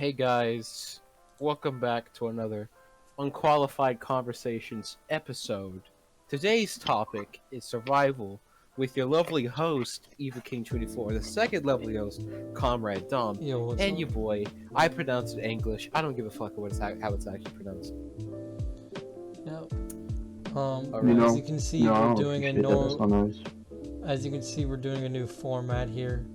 Hey guys, welcome back to another Unqualified Conversations episode. Today's topic is survival with your lovely host, Eva King 24, the second lovely host, Comrade Dom, Yo, what's and up? your boy. I pronounce it English. I don't give a fuck how it's actually pronounced. Yep. Alright. As you can see, we're doing a nice. As you can see, we're doing a new format here.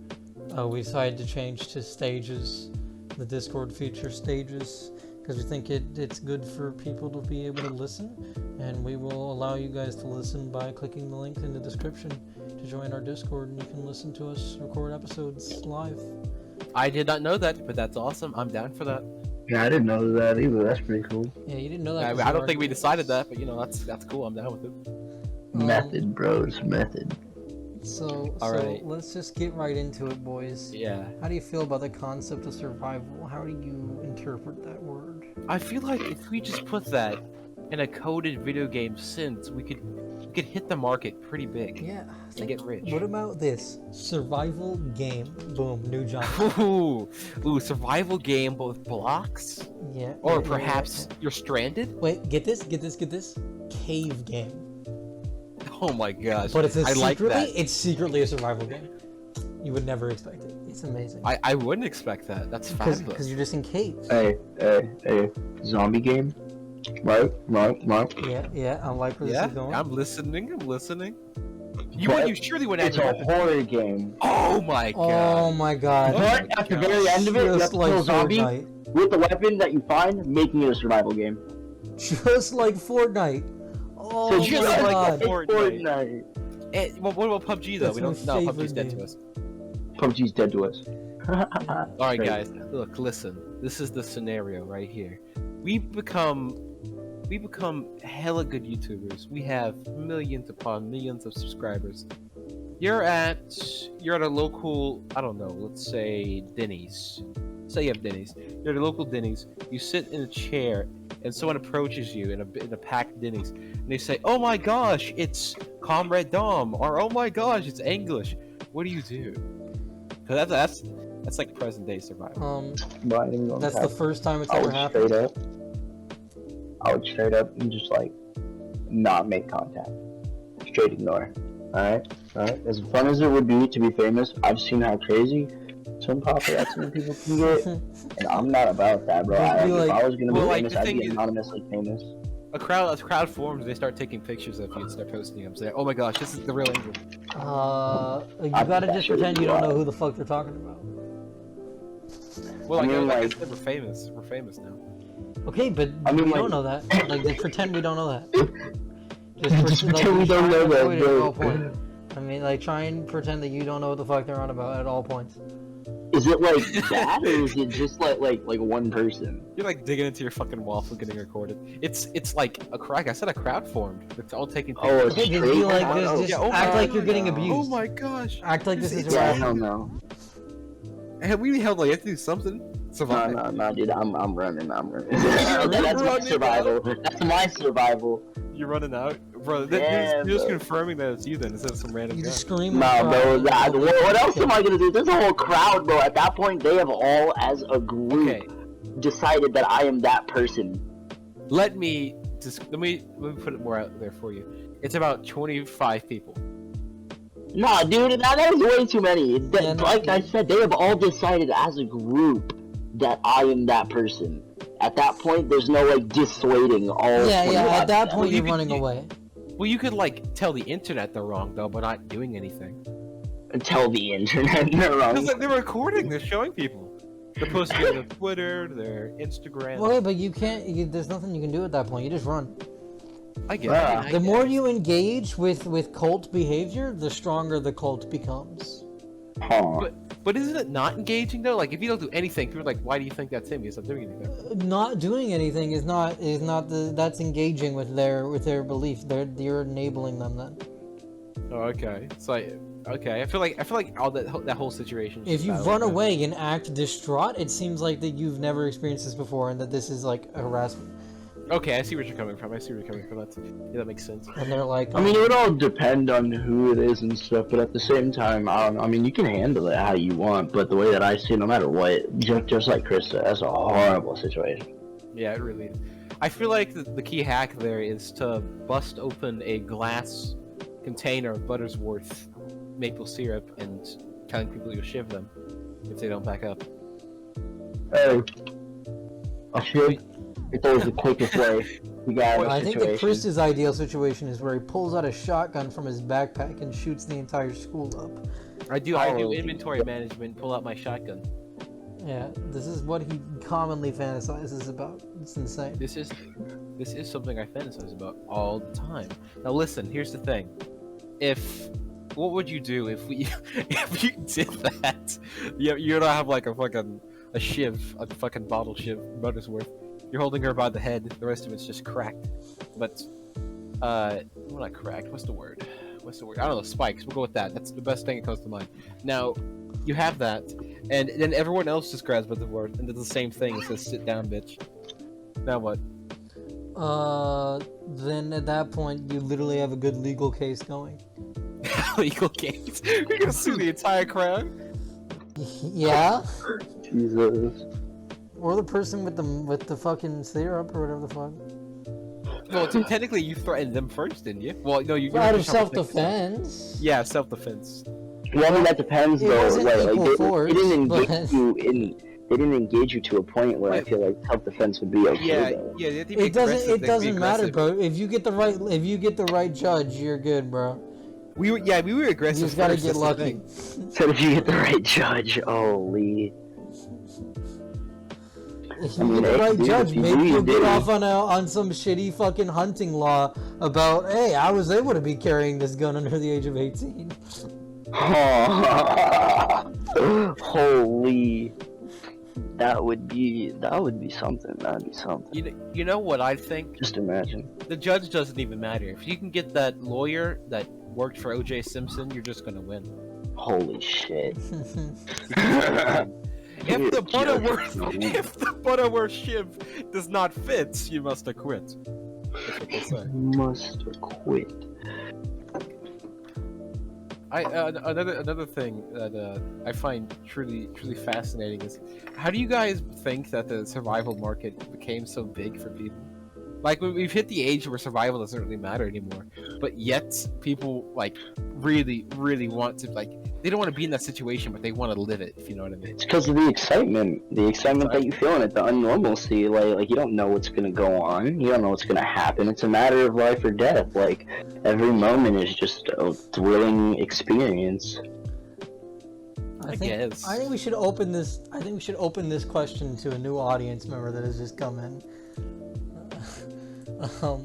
We decided to change to stages, the Discord feature stages, because we think it's good for people to be able to listen, and we will allow you guys to listen by clicking the link in the description to join our Discord, and you can listen to us record episodes live. I did not know that, but that's awesome. I'm down for that. Yeah, I didn't know that either. That's pretty cool. Yeah, you didn't know that. I don't think we decided that, but you know, that's cool. I'm down with it. Method, bros, method. So Alright. let's just get right into it, boys. Yeah. How do you feel about the concept of survival? How do you interpret that word? I feel like if we just put that in a coded video game sense, we could hit the market pretty big. Yeah. And get rich. What about this? Survival game. Boom, new genre. Ooh, survival game with blocks? Yeah. Or yeah, perhaps you're stranded? Wait, get this. Cave game. Oh my gosh. But it's I like that. it's secretly a survival game. You would never expect it. It's amazing. I wouldn't expect that. That's fabulous. Because you're just in caves. Hey, zombie game? Right. Yeah, I like where this Yeah, is going. I'm listening. You But surely went it's after a horror game. Oh my god. Oh my god. Oh my But at the God. very end of it, you have Just to like kill a zombie Fortnite. with the weapon that you find, making it a survival game. Just like Fortnite. Oh So my just just like god. Fortnite. Well, what about PUBG though? That's We my don't. No, favorite PUBG's dead game. to us. PUBG's dead to us. Alright guys, look, listen. This is the scenario right here. We become hella good YouTubers. We have millions upon millions of subscribers. You're at a local, I don't know, let's say Denny's. Say you have Denny's. You're at a local Denny's. You sit in a chair, and someone approaches you in a packed Denny's, and they say, "Oh my gosh, it's Comrade Dom," or "Oh my gosh, it's English." What do you do? 'Cause that's like present day survival. That's the first time it's I ever would happened. straight up and just like not make contact. Straight ignore. Alright? As fun as it would be to be famous, I've seen how crazy some paparazzi people can get, and I'm not about that, bro. Just be If like- I was gonna be Well, like, famous, the I'd thing be is- anonymously famous. A crowd forms. They start taking pictures of you and start posting them. Say, "Oh my gosh, this is the real English." You I gotta think just that pretend should you don't be know who the fuck they're talking about. Well, I mean, like I like- said, we're famous. We're famous now. Okay, but I mean, we like- don't know that. Like, just pretend we don't know that. Just pretend we don't know that, avoid it at all bro. points. I mean, like, try and pretend that you don't know what the fuck they're on about at all points. Is it like that, or is it just like one person? You're like digging into your fucking waffle, getting recorded. It's like a crowd. I said a crowd formed. It's all taking Oh, pictures. Okay, just straight be like, crowd? just Yeah, oh my act like God. you're getting Oh abused. Oh my gosh! Act like this is It's Yeah, real. hell no. Hey, we held like, you have to do something. Survive. No, dude, I'm running. You're That's my running survival. That's my survival. You're running out, bro. Yeah, you're just bro. confirming that it's you then instead of some random You guy. just scream. Nah, and bro. cry. What else am I gonna do? There's a whole crowd, bro. At that point, they have all, as a group, Okay, decided that I am that person. let me put it more out there for you. It's about 25 people. Nah, dude, that is way too many. Yeah, no, Like I said, they have all decided as a group that I am that person. At that point, there's no like dissuading all. Yeah. 25 At that of them. point, you you're could- running you- away. Well, you could like tell the internet they're wrong though, but not doing anything. Tell the internet they're wrong. Because like, they're recording, they're showing people. They're posting it on Twitter, their Instagram. Okay, but you can't. There's nothing you can do at that point. You just run. I get Yeah. it. I The get more it. you engage with cult behavior, the stronger the cult becomes. Huh. But isn't it not engaging though? Like if you don't do anything, people are like, "Why do you think that's him? He's not doing anything." Not doing anything is not that's engaging with their beliefs. You're enabling them then. Oh, okay. It's like, okay. I feel like all that whole situation. is If just you bad, run like, away and act distraught, it seems like that you've never experienced this before and that this is like a harassment. Okay, I see where you're coming from. Yeah, that makes sense. And they're like, I mean, it would all depend on who it is and stuff, but at the same time, I mean, you can handle it how you want, but the way that I see it, no matter what, just like Chris said, that's a horrible situation. Yeah, it really is. I feel like the key hack there is to bust open a glass container of Buttersworth maple syrup and telling people you'll shiv them if they don't back up. Hey, a shiv? It's always the quickest way. You got I a think situation. that Chris's ideal situation is where he pulls out a shotgun from his backpack and shoots the entire school up. I do inventory management, pull out my shotgun. Yeah, this is what he commonly fantasizes about. It's insane. This is something I fantasize about all the time. Now listen, here's the thing. What would you do if you did that? You don't have like a shiv, a fucking bottle shiv, Buttersworth. You're holding her by the head. The rest of it's just cracked. But well, not cracked. What's the word? I don't know. Spikes. We'll go with that. That's the best thing that comes to mind. Now, you have that, and then everyone else just grabs Buttersworth and does the same thing. It says, "Sit down, bitch." Now what? Then at that point, you literally have a good legal case going. Legal case. We're gonna sue the entire crowd. Yeah. Jesus. Or the person with the fucking syrup or whatever the fuck. Well, technically, you threatened them first, didn't you? Well, no, you. Out of self-defense. Yeah, self-defense. Well, I mean, that depends, It though. wasn't equal force, they didn't but- engage you in. They didn't engage you to a point where I feel like self-defense would be okay. Yeah, though. yeah. They have to be It doesn't. aggressive, It they have to be doesn't matter, aggressive. bro. If you get the right judge, you're good, bro. We were aggressive. You just gotta first, get that's the lucky. thing. So if you get the right judge, holy. If I you mean, get the right dude, judge, if you maybe do, you you'll get do. off on some shitty fucking hunting law about, hey, I was able to be carrying this gun under the age of 18. Holy. That would be something. That'd be something. You know what I think? Just imagine. The judge doesn't even matter. If you can get that lawyer that worked for O.J. Simpson, you're just gonna win. Holy shit. If the Judge. Butterworth shiv does not fit, you must acquit. That's what they say. Must quit. Another thing that I find truly fascinating is, how do you guys think that the survival market became so big for people? Like, we've hit the age where survival doesn't really matter anymore, but yet people like really want to, like, they don't want to be in that situation, but they want to live it, if you know what I mean. It's because of the excitement that you feel in it, the unnormalcy. Like you don't know what's gonna go on, you don't know what's gonna happen. It's a matter of life or death. Like every moment is just a thrilling experience. I guess. I think we should open this. I think we should open this question to a new audience member that has just come in.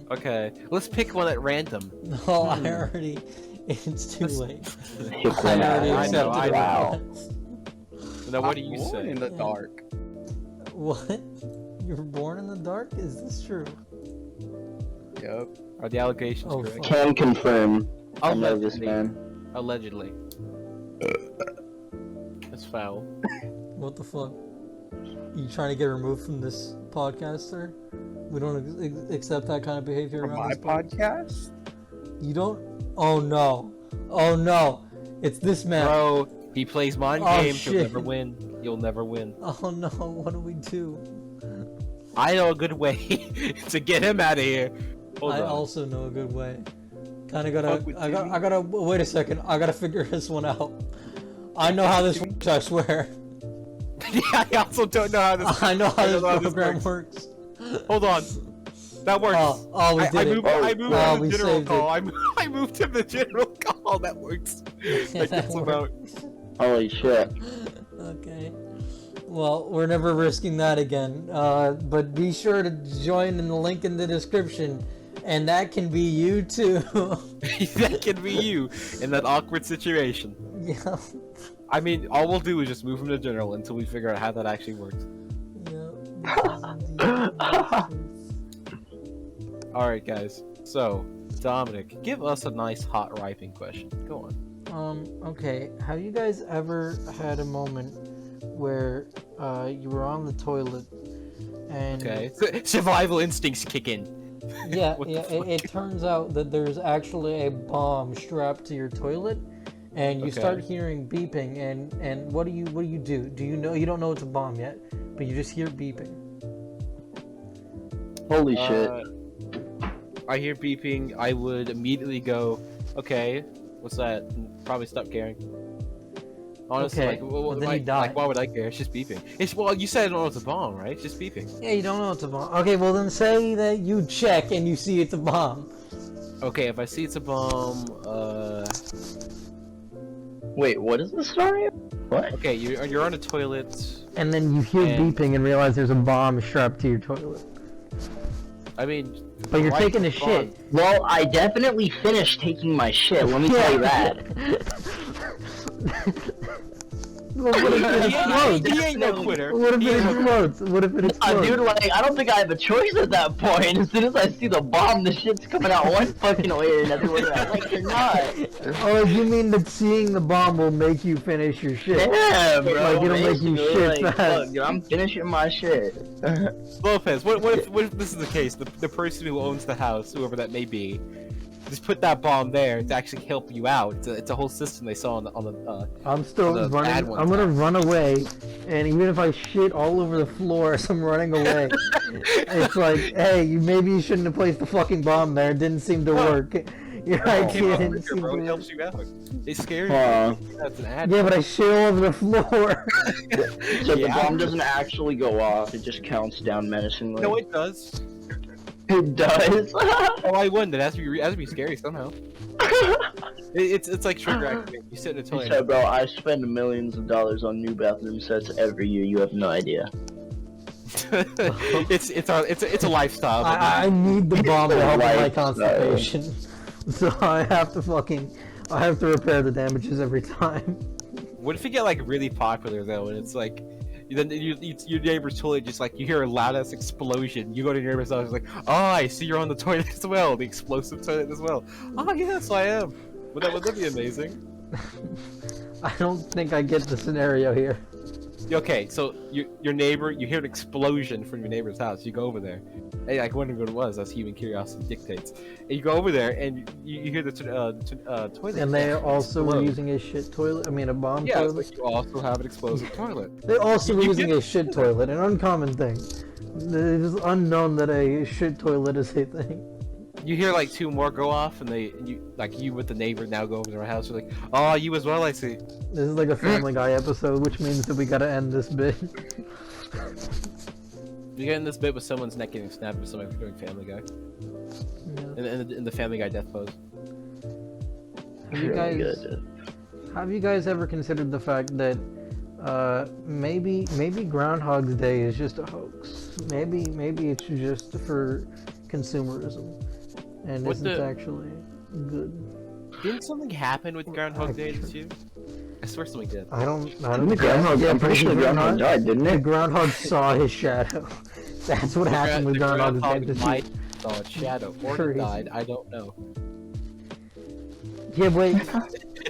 Okay, let's pick one at random. No, I already. It's too late. Pick I one already out. I know, accepted Wow. it. Now, what do you Born say? in the dark. What? You were born in the dark? Is this true? Yep. Are the allegations Oh, correct? fuck. Can confirm. I know this Allegedly. man. Allegedly. That's foul. What the fuck? You trying to get removed from this podcast, sir? We don't accept that kind of behavior From around my this podcast? You don't? Oh no. Oh no. It's this man. Bro, he plays mind Oh, games, you'll shit. never win. You'll never win. Oh no, what do we do? I know a good way to get him out of here. Hold I on. also know a good way. Kinda Fuck with gotta, Timmy? I gotta, wait a second, I gotta figure this one out. I know how this works, I swear. Yeah, I also don't know how this. I know how this this program works. Hold on. That works. Oh, we did it. I moved Oh, to we the general saved call. I moved to the general call. That works. Yeah, That gets that about. Holy shit. Okay. Well, we're never risking that again. But be sure to join in the link in the description. And that can be you too. That can be you in that awkward situation. Yeah. I mean, all we'll do is just move him to general until we figure out how that actually works. Alright, guys. So, Dominic, give us a nice hot riping question. Go on. Okay. Have you guys ever had a moment where you were on the toilet And Okay. Survival instincts kick in. yeah, What the yeah. fuck? It turns out that there's actually a bomb strapped to your toilet, and you start Okay. hearing beeping. And what do you do? Do you know? You don't know it's a bomb yet, but you just hear beeping. Holy shit. I hear beeping. I would immediately go, okay, what's that? And probably stop caring. Honestly, Okay, like, but then you die. like, why would I care? It's just beeping. It's well, you said I don't know it's a bomb, right? It's just beeping. Yeah, you don't know it's a bomb. Okay, well then say that you check and you see it's a bomb. Okay, if I see it's a bomb, Wait, what is the story? What? okay, you're on a toilet. And then you hear And- beeping and realize there's a bomb strapped to your toilet. I mean, But you're why taking a is it bomb? shit. Well, I definitely finished taking my shit, let me tell you that. Well, what if it explodes? He ain't no quitter. What if He it ain't no quitter. explodes? What if it explodes? Dude, like, I don't think I have a choice at that point. As soon as I see the bomb, the shit's coming out one fucking way or another, whether I like it or not. Oh, you mean that seeing the bomb will make you finish your shit? Yeah, bro. Like, it'll make you basically, shit like, fast. Look, dude, I'm finishing my shit. Lopez, what if this is the case? The person who owns the house, whoever that may be, just put that bomb there to actually help you out. It's a whole system they saw on the I'm still the bad running. ones. I'm gonna run away, and even if I shit all over the floor as I'm running away, it's like, hey, maybe you shouldn't have placed the fucking bomb there. It didn't seem to work. You're right, Came out didn't quicker, seem bro. to It work. helps you out. It scares you. That's an ad. Yeah, but I shit all over the floor. So the Yeah. bomb doesn't actually go off, it just counts down menacingly. No, it does. It does? Oh, I wouldn't. It has to be scary somehow. It's like trigger activation. You sit in a He toilet. said, bro, I spend millions of dollars on new bathroom sets every year, you have no idea. it's a lifestyle. I need the bomb to help with my Right, constipation, so I have to repair the damages every time. What if you get like really popular though, and it's like, then your neighbor's toilet just like you hear a loud ass explosion. You go to your neighbor's house, it's like, oh, I see you're on the toilet as well, the explosive toilet as well. Oh yes, I am. Would that be amazing? I don't think I get the scenario here. Okay, so your neighbor, you hear an explosion from your neighbor's house. You go over there, and like wondering what it was, as human curiosity dictates. And you go over there, and you hear the toilet. And they also were explode. using a shit toilet. I mean, a bomb Yeah, toilet. but you also have an explosive toilet. They also were You using get- a shit toilet, an uncommon thing. It is unknown that a shit toilet is a thing. You hear like two more go off, and you with the neighbor now go over to their house. You're like, oh, you as well, I see. This is like a Family Guy episode, which means that we gotta end this bit. You get in this bit with someone's neck getting snapped with somebody doing Family Guy, Yeah. in the Family Guy death pose. Have you guys ever considered the fact that maybe Groundhog's Day is just a hoax? Maybe it's just for consumerism and What isn't the- actually good. Didn't something happen with Groundhog Day this year? I swear something did. I don't The groundhog, yeah, I'm pretty sure the believe it or groundhog not, died, didn't the it? groundhog saw his shadow. That's what happened with The Groundhog's Day. Groundhog this might year. saw its shadow or Crazy. it died. I don't know. Yeah, wait.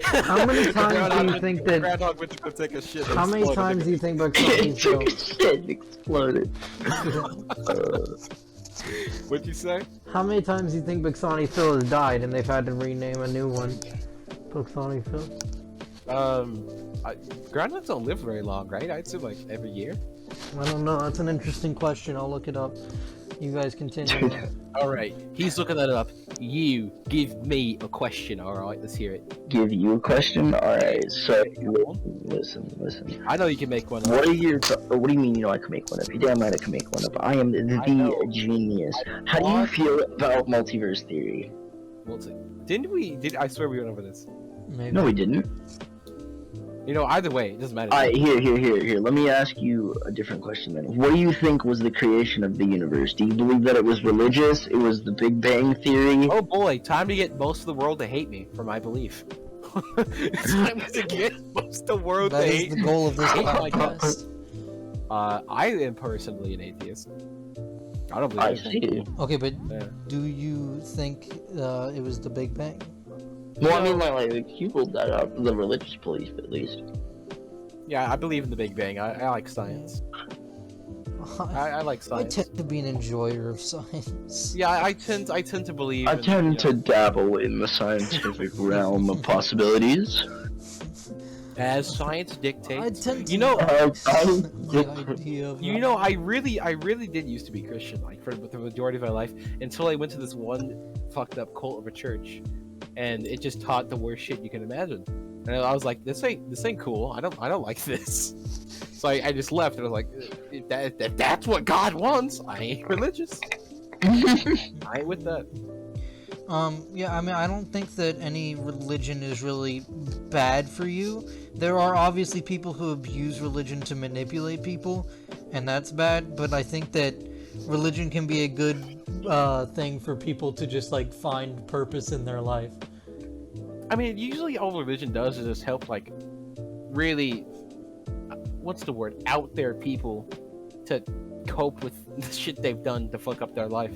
How many times do you think that? Groundhog went to go take a shit? and How many exploded. times do you think It Bugsy took a Phil? shit and exploded. What'd you say? How many times do you think Bugsy Phil has died and they've had to rename a new one? Bugsy Phil. Groundhogs don't live very long, right? I'd say like every year. I don't know. That's an interesting question. I'll look it up. You guys continue. All right, he's looking that up. You give me a question. All right, let's hear it. Give you a question? Alright, so, listen. I know you can make one. What are your what do you mean you know I can make one up? You damn right I can make one up. I am I know. the genius. How do you feel about multiverse theory? We'll see. Didn't we? I swear we went over this. Maybe. No, we didn't. You know, either way, it doesn't matter. Alright, here. Let me ask you a different question then. What do you think was the creation of the universe? Do you believe that it was religious? It was the Big Bang Theory? Oh boy, time to get most of the world to hate me for my belief. Time to get most of the world That to is hate the me. goal of this Oh my podcast. I am personally an atheist. I don't believe I anything. see. Okay, but Yeah. do you think it was the Big Bang? Well, I mean, like you pulled that up, the religious belief at least. Yeah, I believe in the Big Bang. I like science. I like I science. tend to be an enjoyer of science. Yeah, I tend to believe. I in, tend to you know, dabble in the scientific realm of possibilities. as science I dictates. tend to You know, the idea of you know, I really did used to be Christian, like for the majority of my life, until I went to this one fucked up cult of a church, and it just taught the worst shit you can imagine. And I was like, this ain't cool. I don't like this. So I just left, and I was like, if that's what God wants, I ain't religious. I ain't with that. Yeah, I mean, I don't think that any religion is really bad for you. There are obviously people who abuse religion to manipulate people, and that's bad, but I think that religion can be a good thing for people to just, like, find purpose in their life. I mean, usually all religion does is just help, like, really, what's the word, out there people to cope with the shit they've done to fuck up their life.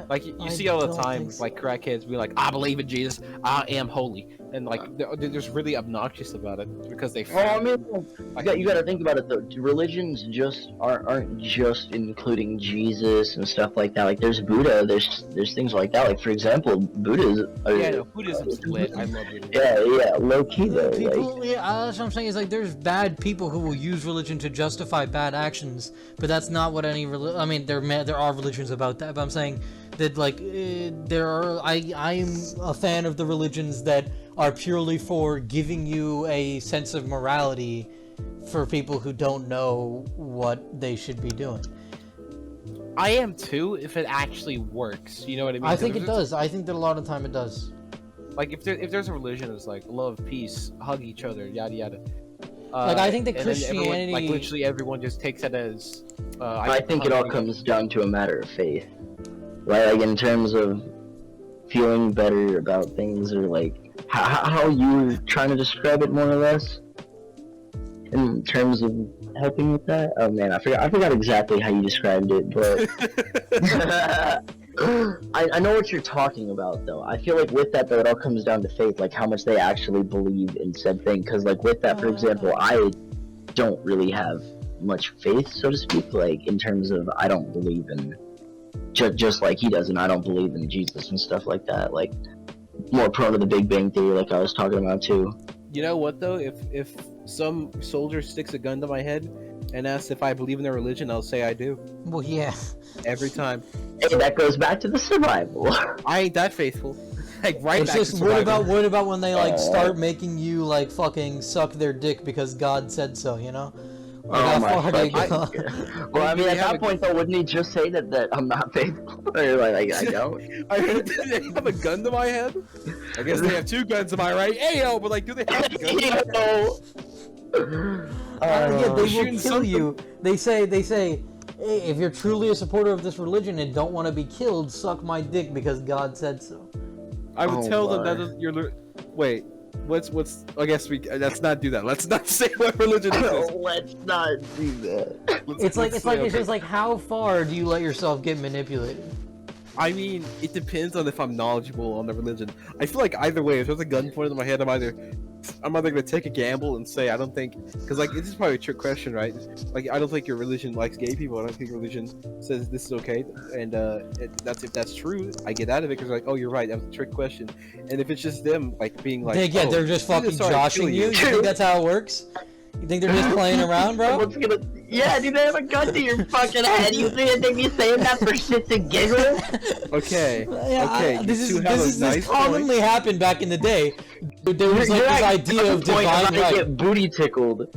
Like, you I see all the don't time, think so. like, crackheads be like, I believe in Jesus, I am holy. And, like, they're just really obnoxious about it because they Well, I mean, like, you gotta think about it though. Religions just aren't just including Jesus and stuff like that. Like, there's Buddha, there's things like that. Like, for example, Buddhism. yeah, no, Buddhism's lit. I love Buddhism. Yeah, low key though. People, Like, yeah, that's what I'm saying. Is like there's bad people who will use religion to justify bad actions, but that's not what any I mean, there are religions about that, but I'm saying that like there are. I'm a fan of the religions that are purely for giving you a sense of morality for people who don't know what they should be doing. I am too, if it actually works. You know what I mean? I think 'Cause it there's- does. I think that a lot of time it does. Like, if there's a religion that's like love, peace, hug each other, yada yada. Like, I think that and then everyone, Christianity- like literally everyone just takes it as. I think it all comes down to a matter of faith, right? Like, in terms of feeling better about things, or like how you were trying to describe it more or less, in terms of helping with that. Oh man, I forgot exactly how you described it, but I know what you're talking about though. I feel like with that though, it all comes down to faith, like how much they actually believe in said thing. Because like with that, for example, I don't really have much faith, so to speak. Like in terms of I don't believe in just like he doesn't. I don't believe in Jesus and stuff like that. Like more prone to the Big Bang Theory, like I was talking about too. You know what though? If some soldier sticks a gun to my head and asks if I believe in their religion, I'll say I do. Well, yeah. Every time. Hey, that goes back to the survival. I ain't that faithful. Like right It's back just to survival. what about when they like start making you like fucking suck their dick because God said so, you know? Like, Oh how my far do you fucking go? Well, I mean, at They have that a- point though, wouldn't he just say that I'm not faithful? Or like I don't. I heard they have a gun to my head. I guess they have two guns. Am I right? Ayo, but like, do they have a gun? To my head? Yeah, they will shooting kill something. you. They say, hey, if you're truly a supporter of this religion and don't want to be killed, suck my dick because God said so. I would Oh tell them my. that is your. Wait, what's? I guess we. Let's not do that. Let's not say what religion it is. Let's not do that. It's like Let's say, it's okay. just like how far do you let yourself get manipulated? I mean, it depends on if I'm knowledgeable on the religion. I feel like either way, if there's a gun pointed in my head, I'm either gonna take a gamble and say I don't think, because like this is probably a trick question, right? Like I don't think your religion likes gay people. I don't think your religion says this is okay, and that's if that's true, I get out of it because like, oh, you're right, that was a trick question. And if it's just them like being like, Yeah, oh, they're just we fucking decided to kill joshing you. You think that's how it works? You think they're just playing around, bro? Someone's gonna. Yeah, dude, they have a gun to your fucking head. You think they be saying that for shits and giggles? Okay, Yeah, okay, this you two have a this nice commonly happened back in the day. There was like You're this right. idea of At the point, I'm divine gonna right. get booty tickled.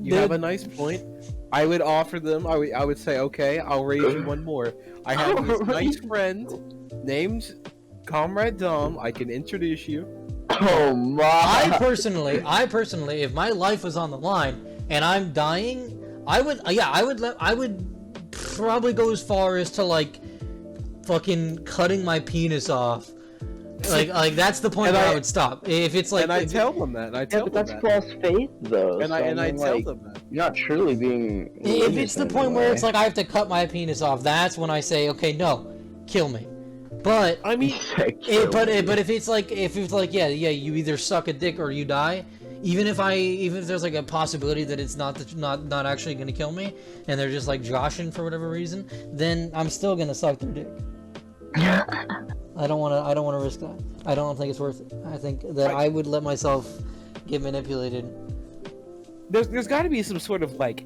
You have a nice point. I would offer them. I would say, okay, I'll raise you one more. I have this nice friend named Comrade Dom. I can introduce you. Oh my. I personally, if my life was on the line and I'm dying, I would probably go as far as to like fucking cutting my penis off. Like that's the point And where I I- would stop. If it's like, And I tell them that. And I Yeah, tell but them that's that. false faith, though. And so, I mean, tell like, them that. you're not truly being. if it's the point where it's like I have to cut my penis off, that's when I say, okay, no, kill me. But I mean, but if it's like yeah, you either suck a dick or you die. Even if there's like a possibility that it's not actually gonna kill me, and they're just like joshing for whatever reason, then I'm still gonna suck their dick. I don't wanna risk that. I don't think it's worth it. I think that I would let myself get manipulated. There's got to be some sort of like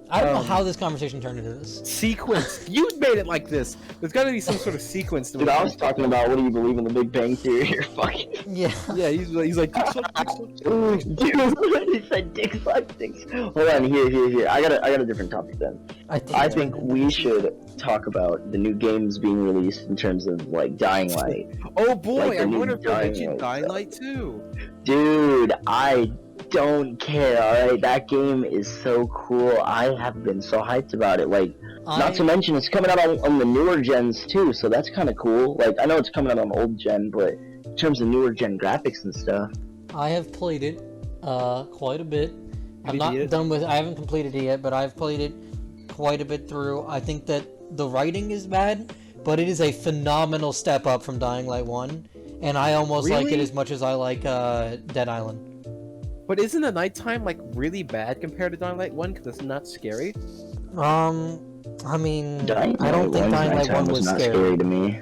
I don't know how this conversation turned into this. sequence. You made it like this. There's got to be some sort of sequence to Dude, it. I was talking about what do you believe in the Big Bang Theory? You're fucking. Yeah. Yeah, he's like dick suck, dick suck. Dude, he said dick suck, dick suck. Hold on, here. I got a different topic then. I think we should talk about the new games being released in terms of like Dying Light. Oh boy, Like I the new wonder if they'll Dying mention Light Dying stuff. Light too. Dude, I don't care, alright? That game is so cool. I have been so hyped about it. Like, not to mention it's coming out on the newer gens too, so that's kind of cool. Like, I know it's coming out on old gen, but in terms of newer gen graphics and stuff. I have played it quite a bit. I'm you not beat it? done with I haven't completed it yet, but I've played it quite a bit through. I think that the writing is bad, but it is a phenomenal step up from Dying Light 1, and I almost like it Really? as much as I like Dead Island. But isn't the nighttime like really bad compared to Dying Light 1 because it's not scary? I mean, Dying I don't think Light 1's Dying Light nighttime 1 was not scary. to me.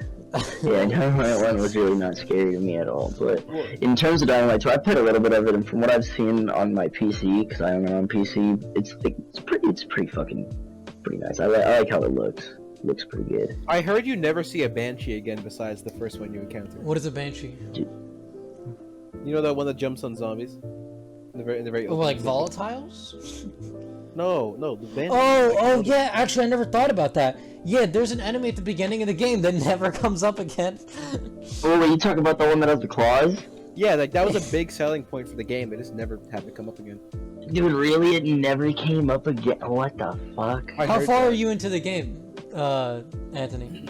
Yeah, Dying Light 1 was really not scary to me at all. But in terms of Dying Light 2, I played a little bit of it, and from what I've seen on my PC, because I own it on PC, it's pretty nice. I like how it looks. It looks pretty good. I heard you never see a banshee again besides the first one you encountered. What is a banshee? You know that one that jumps on zombies? In the very Oh, opening like sequence? volatiles? No, the banshee. Oh, yeah, actually I never thought about that. Yeah, there's an enemy at the beginning of the game that never comes up again. Oh, wait, you talking about the one that has the claws? Yeah, like that was a big selling point for the game. They just never had to come up again. Dude, really? It never came up again? What the fuck? I How heard far that. are you into the game, Anthony?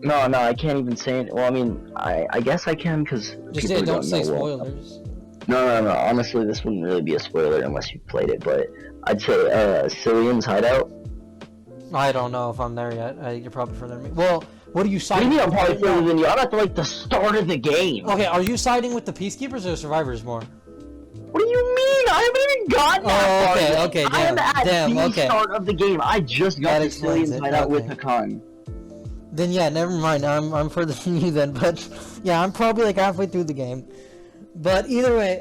No, I can't even say it. Well, I mean, I guess I can, because Just people don't say know well. spoilers. No. Honestly, this wouldn't really be a spoiler unless you played it, but I'd say, Cillian's Hideout. I don't know if I'm there yet. You're probably further than me. Well, what are you What do siding you mean I'm probably with? further than you? I'm at, like, the start of the game. Okay, are you siding with the Peacekeepers or Survivors more? What do you mean? I haven't even gotten that far yet. okay, I am at damn, the okay. start of the game. I just got That to explains Cillian's it, Hideout with okay. Hakan. Then yeah, never mind. I'm further than you then, but yeah, I'm probably like halfway through the game. But either way,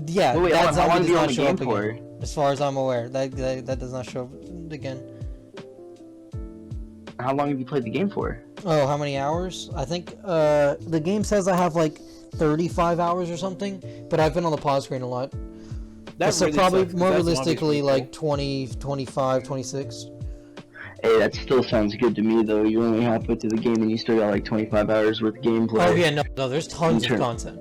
yeah, Wait, that how long zombie do you does own not the show game up for? again. As far as I'm aware, that does not show up again. How long have you played the game for? Oh, how many hours? I think the game says I have like 35 hours or something, but I've been on the pause screen a lot. That So really probably sucks, 'cause more that zombie's realistically pretty like 20, 25, 26. Hey, that still sounds good to me, though. You're only halfway through the game and you still got like 25 hours worth of gameplay. Oh yeah, no, there's tons of content.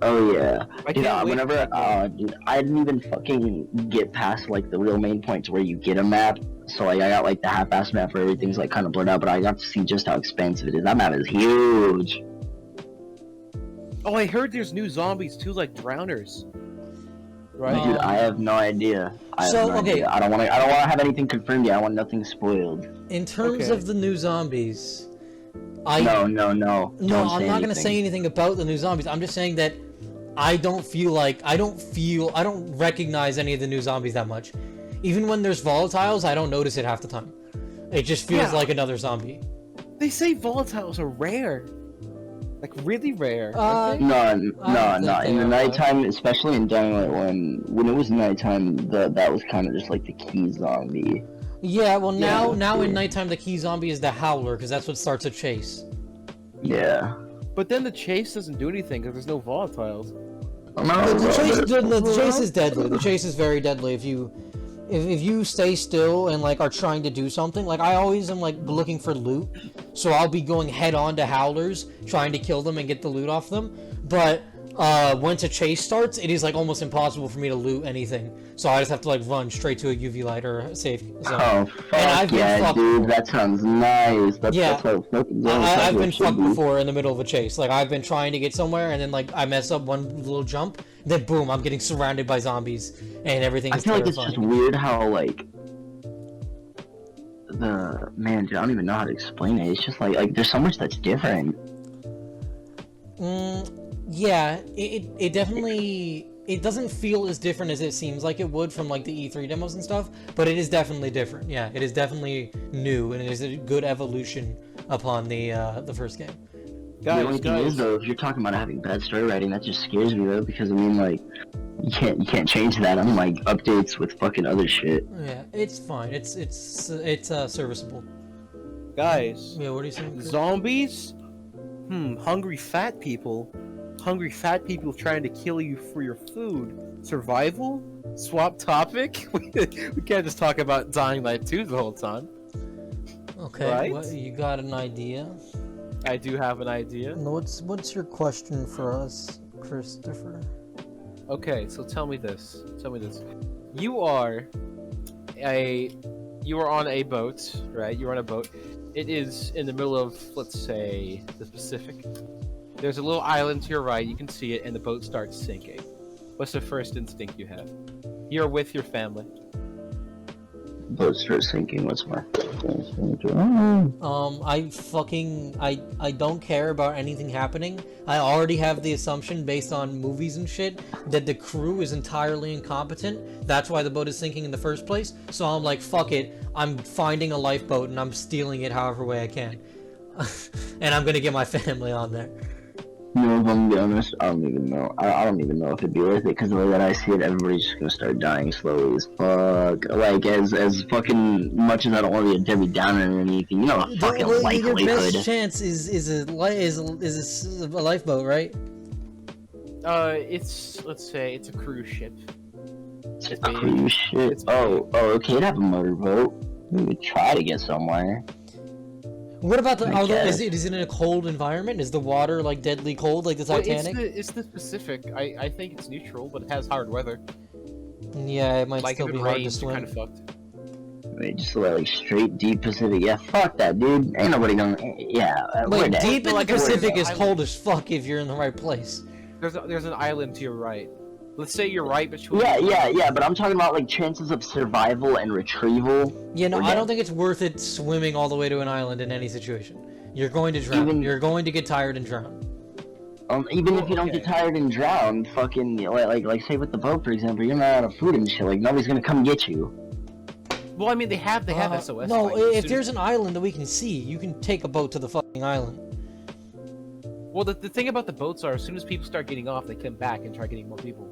Oh yeah. I Dude, can't wait whenever, for that dude, I didn't even fucking get past like the real main points where you get a map. So like I got like the half-ass map where everything's like kind of blurred out, but I got to see just how expansive it is. That map is huge. Oh, I heard there's new zombies too, like drowners. Right? Dude, I have no idea. I have So, no okay. idea. I don't want to have anything confirmed yet. I want nothing spoiled. In terms Okay. of the new zombies, No. Don't I'm not anything. gonna say anything about the new zombies. I'm just saying that I don't recognize any of the new zombies that much. Even when there's volatiles, I don't notice it half the time. It just feels Yeah. like another zombie. They say volatiles are rare. Like really rare. Uh, aren't they? No. I don't think In they the are. nighttime, especially in Dying Light 1, when it was nighttime, that was kind of just like the key zombie. Yeah, well now Yeah. in nighttime the key zombie is the howler because that's what starts a chase. Yeah. But then the chase doesn't do anything because there's no volatiles. The chase is deadly. The chase is very deadly if you stay still and like are trying to do something. Like I always am like looking for loot, so I'll be going head on to howlers trying to kill them and get the loot off them. But once a chase starts, it is like almost impossible for me to loot anything. So I just have to like run straight to a UV light or a safe zone. Oh, I've fuck been yeah, fucked dude. before. That sounds nice. That's what fucking I've been fucked before in the middle of a chase. Like I've been trying to get somewhere and then like I mess up one little jump, then boom, I'm getting surrounded by zombies and everything I is feel like it's terrifying. just weird how, like, dude, I don't even know how to explain it. It's just like there's so much that's different. Yeah, it definitely, it doesn't feel as different as it seems like it would from like the E3 demos and stuff, but it is definitely different. Yeah, it is definitely new, and it is a good evolution upon the first game. The only Guys, thing is guys, though, if you're talking about having bad story writing, that just scares me though, because I mean like, you can't change that on like updates with fucking other shit. Yeah, it's fine. It's serviceable. guys. Yeah, what are you saying, Chris? Zombies? Hungry fat people. Hungry fat people trying to kill you for your food. Survival? Swap topic? We can't just talk about Dying Light 2 the whole time. Okay, Right? what, you got an idea? I do have an idea. What's your question for us, Christopher? Okay, so tell me this. You are on a boat, right? You're on a boat. It is in the middle of, let's say, the Pacific. There's a little island to your right, you can see it, and the boat starts sinking. What's the first instinct you have? You're with your family. Boats start sinking. What's my I don't care about anything happening. I already have the assumption based on movies and shit that the crew is entirely incompetent. That's why the boat is sinking in the first place. So I'm like, fuck it. I'm finding a lifeboat and I'm stealing it however way I can. And I'm gonna get my family on there. You know, if I'm gonna be honest, I don't even know. I don't even know if it'd be worth it, because the way that I see it, everybody's just gonna start dying slowly as fuck. Like, as fucking much as I don't want to be a Debbie Downer or anything, you know, a fucking Your likelihood. best chance is a lifeboat, right? Let's say it's a cruise ship. It's a cruise ship. It's Okay, it'd have a motorboat. We would try to get somewhere. What about the? I guess. Is it in a cold environment? Is the water like deadly cold, like the Titanic? It's the Pacific. I think it's neutral, but it has hard weather. Yeah, it might Like still if be it hard to rains, you're swim. kind of fucked. Wait, just like straight deep Pacific. Yeah, fuck that, dude. Ain't nobody gonna. Yeah, we're Wait, dead. deep in the Like I said, Pacific is I- cold as fuck if you're in the right place. There's an island to your right. Let's say you're right between. Yeah, but I'm talking about like chances of survival and retrival. Yeah, no, We're I dead. don't think it's worth it swimming all the way to an island in any situation. You're going to drown. Even- You're going to get tired and drown. Even if you don't okay. get tired and drown, fucking like say with the boat for example, you're not out of food and shit. Like nobody's gonna come get you. Well, I mean, they have SOS. No, like, if soon- there's an island that we can see, you can take a boat to the fucking island. Well, the thing about the boats are, as soon as people start getting off, they come back and try getting more people.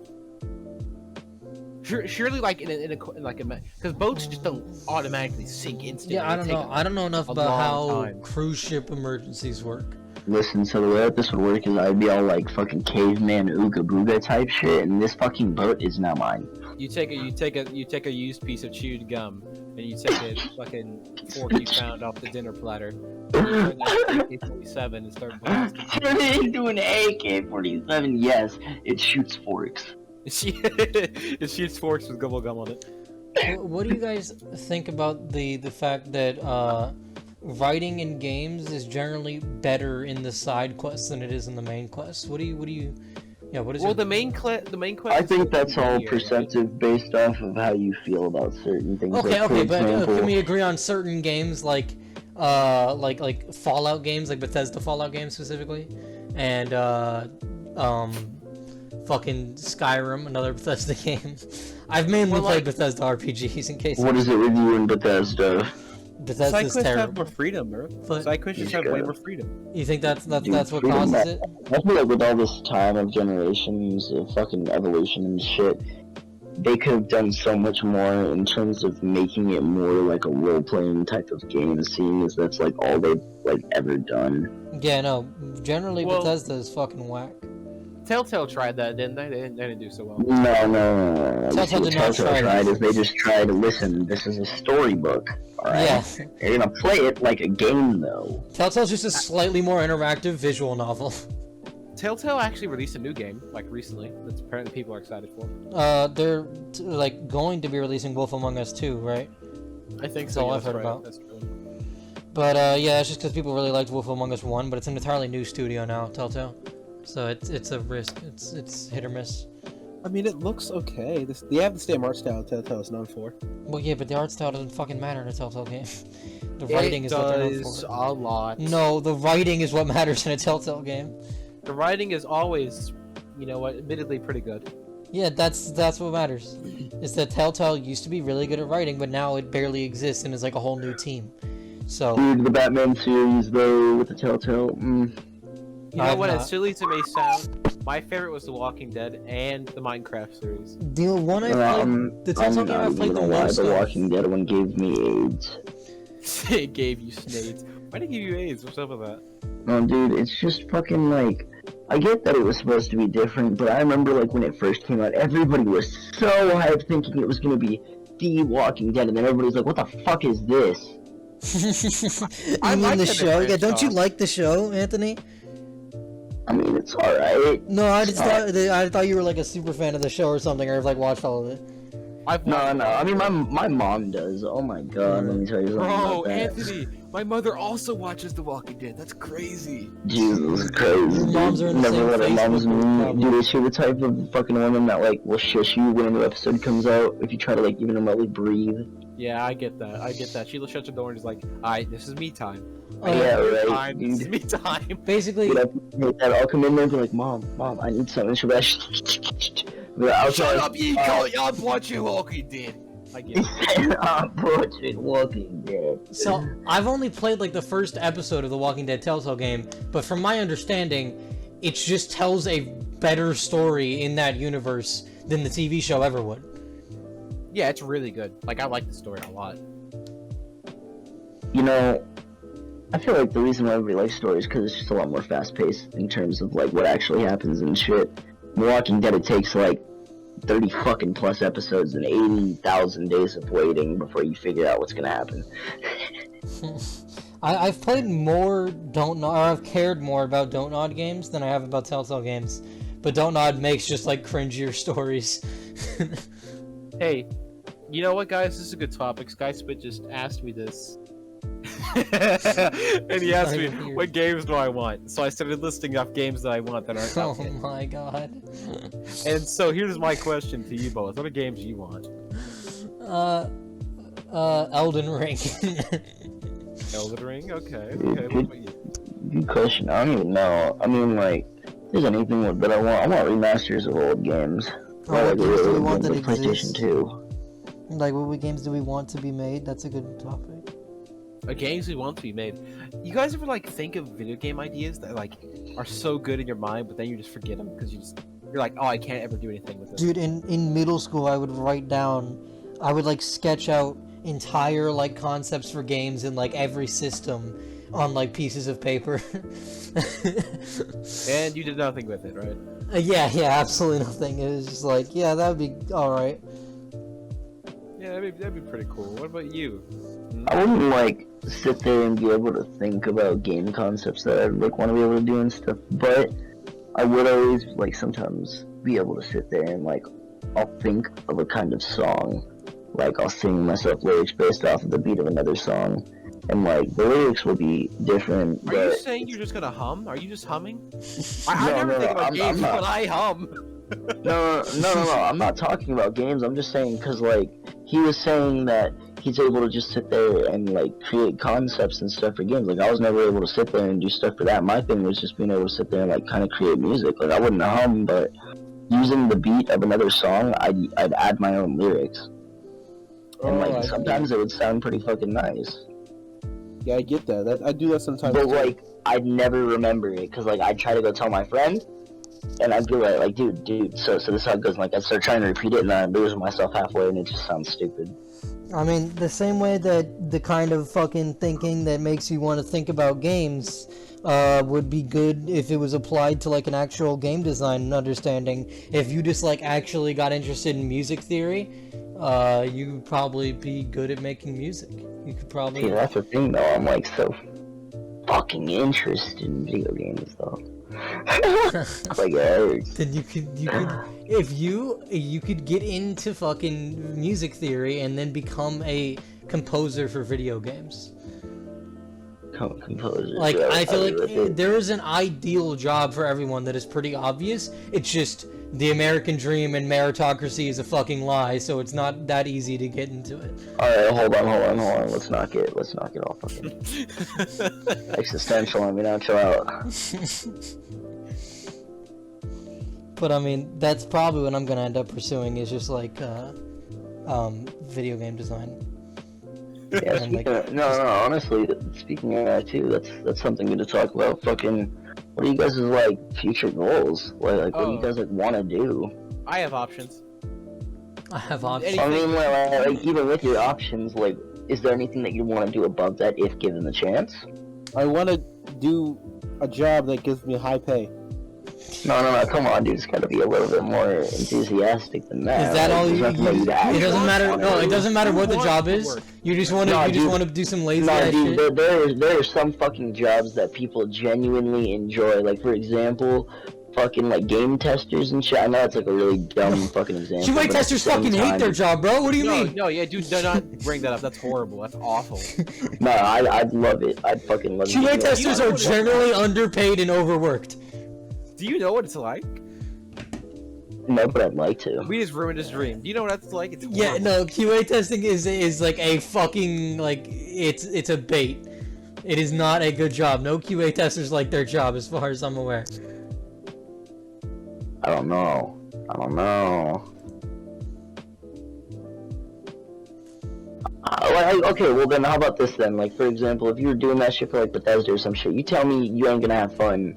Surely, like because boats just don't automatically sink instantly. Yeah, I don't They take know. I don't know enough a about long how time. cruise ship emergencies work. Listen, so the way that this would work is I'd be all like fucking caveman ooga booga type shit, and this fucking boat is now mine. You take a used piece of chewed gum, and you take a fucking fork you found off the dinner platter, and you turn that AK-47 and start blasting. Turn it into an AK-47. Yes, it shoots forks. It shoots forks with gobble gum on it. What do you guys think about the fact that writing in games is generally better in the side quests than it is in the main quests? What is Well, your... the main quest. I think that's all easier, perceptive based off of how you feel about certain things. Okay, like, for okay, but example, can we agree on certain games like Fallout games, like Bethesda Fallout games specifically, and fucking Skyrim, another Bethesda game. I've mainly Well, played like- Bethesda RPGs in case What is it with you in Bethesda? Bethesda's Side quests have terrible. more freedom, bro. But- Side quests just have way more freedom. You think that's Dude, what freedom causes that- it? I feel like with all this time of generations of fucking evolution and shit, they could have done so much more in terms of making it more like a role-playing type of game, seeing as that's like all they've like ever done. Yeah, no. Generally, Well- Bethesda is fucking whack. Telltale tried that, didn't they? They didn't do so well. No. You see Telltale what did not Telltale try tried that. is they just tried to listen. This is a storybook, alright? Yeah. They're gonna play it like a game though. Telltale's just a slightly more interactive visual novel. Telltale actually released a new game, like recently, that apparently people are excited for. They're like going to be releasing Wolf Among Us 2, right? I think That's so. all yeah, I've that's heard right. about. That's true. But yeah, it's just because people really liked Wolf Among Us 1, but it's an entirely new studio now, Telltale. So it's a risk. It's hit or miss. I mean, it looks okay. They have the same art style Telltale is known for. Well, yeah, but the art style doesn't fucking matter in a Telltale game. The writing is what they're known does for. a lot. No, the writing is what matters in a Telltale game. The writing is always, you know what, admittedly pretty good. Yeah, that's what matters. Is that Telltale used to be really good at writing, but now it barely exists and is like a whole new team. So Dude, the Batman series though with the Telltale. You know I've what, not. as silly as it may sound, my favorite was The Walking Dead and the Minecraft series. the one I played, the Telltale game I played the most The of. Walking Dead one gave me AIDS. It gave you snades. Why did it give you AIDS? What's up with that? No, dude, it's just fucking like. I get that it was supposed to be different, but I remember like when it first came out, everybody was so hyped thinking it was gonna be The Walking Dead, and then everybody's like, "What the fuck is this?" I mean like the that show? they Yeah, don't you branched like the show, Anthony? I mean, it's alright. No, I thought you were like a super fan of the show or something, or have like watched all of it. I've No, watched no. I mean, my mom does. Oh my god, let me tell you something Bro, about that. Anthony, my mother also watches The Walking Dead. That's crazy. Jesus Christ. Your moms are in the Never same let our moms Facebook group, meet. probably. Dude, is she the type of fucking woman that like will shush you when a new episode comes out if you try to like even remotely breathe? Yeah, I get that. I get that. She shuts the door and is like, "Alright, this is me time. Yeah, right, Time. This is dude. me time." Basically, Dude, I hate that. I'll come in there and be like, Mom, I need something. She'll be like, I'll Shut try- up, you can't. I'm watching Walking Dead. I get it. I'm watching Walking Dead. so I've only played like the first episode of the Walking Dead Telltale game, but from my understanding, it just tells a better story in that universe than the TV show ever would. Yeah, it's really good. Like, I like the story a lot. You know, I feel like the reason why everybody likes stories because it's just a lot more fast-paced in terms of like what actually happens and shit. In Walking Dead, it takes like 30 fucking plus episodes and 80,000 days of waiting before you figure out what's gonna happen. I've played more Don't Nod, or I've cared more about Don't Nod games than I have about Telltale games. But Don't Nod makes just like cringier stories. Hey, you know what, guys? This is a good topic. SkySpit just asked me this. And he asked me, Sorry to hear. what games do I want? So I started listing off games that I want that aren't Oh out yet. my god. And so here's my question to you both. What are games you want? Elden Ring. Elden Ring? Okay, okay. What about you? Good question. I don't even know. I mean, like, there's anything that I want. I want remasters of old games. What games do we old want games that like PlayStation exist? 2. Like, what games do we want to be made? That's a good topic. Games we want to be made. You guys ever like think of video game ideas that like are so good in your mind, but then you just forget them because you're like, oh, I can't ever do anything with it. Dude, in middle school, I would like sketch out entire like concepts for games in like every system on like pieces of paper. And you did nothing with it, right? Yeah, absolutely nothing. It was just like, yeah, that would be alright. Yeah, that'd be pretty cool. What about you? I wouldn't like sit there and be able to think about game concepts that I'd like want to be able to do and stuff, but I would always like sometimes be able to sit there and like I'll think of a kind of song, like I'll sing myself lyrics based off of the beat of another song, and like the lyrics will be different. Are you but saying you're just gonna hum? Are you just humming? No, I never no, think about I'm games not. when I hum. no, I'm not talking about games. I'm just saying because like he was saying that he's able to just sit there and like create concepts and stuff for games. Like I was never able to sit there and do stuff for that. My thing was just being able to sit there and like kind of create music. Like I wouldn't hum, but using the beat of another song, I'd add my own lyrics. And Oh, like I see. sometimes it would sound pretty fucking nice. Yeah, I get that. I do that sometimes. But too. like I'd never remember it because like I'd try to go tell my friend, and I'd be like dude, so this is how it goes. And, like I'd start trying to repeat it, and I'd lose myself halfway, and it just sounds stupid. I mean, the same way that the kind of fucking thinking that makes you want to think about games would be good if it was applied to like an actual game design understanding. If you just like actually got interested in music theory, you would probably be good at making music. You could probably. See, that's the thing though. I'm like so fucking interested in video games though. Like it hurts. Then you could if you could get into fucking music theory and then become a composer for video games. Composer. Like yeah, I feel I'd be with like it. there is an ideal job for everyone that is pretty obvious. It's just the American dream and meritocracy is a fucking lie, so it's not that easy to get into it. Alright, hold on. Let's not get all fucking existential on me now. Chill out. But I mean, that's probably what I'm gonna end up pursuing is just like video game design. Yeah, And, like, no, honestly, speaking of that too, that's something good to talk about. Fucking, what are you guys' like future goals? Like what do you guys like want to do? I have options. I have options. I mean, like even with your options, like, is there anything that you want to do above that if given the chance? I want to do a job that gives me high pay. No, come on, dude. It's got to be a little bit more enthusiastic than that. Is that all you? It doesn't matter. No, it doesn't matter what the job is. You just want to. You just want to do some lazy ass shit. Dude, there are some fucking jobs that people genuinely enjoy. Like, for example, fucking like game testers and shit. I know it's like a really dumb fucking example. QA testers fucking hate their job, bro. What do you mean? No, yeah, dude, do not bring that up. That's horrible. That's awful. No, I'd love it. I'd fucking love it. QA testers are generally underpaid and overworked. Do you know what it's like? No, but I'd like to. We just ruined his dream. Do you know what that's like? It's Yeah, no, QA testing is like a fucking, like, it's a bait. It is not a good job. No QA testers like their job as far as I'm aware. I don't know. Okay, well then how about this then? Like, for example, if you were doing that shit for like Bethesda or some shit, you tell me you ain't gonna have fun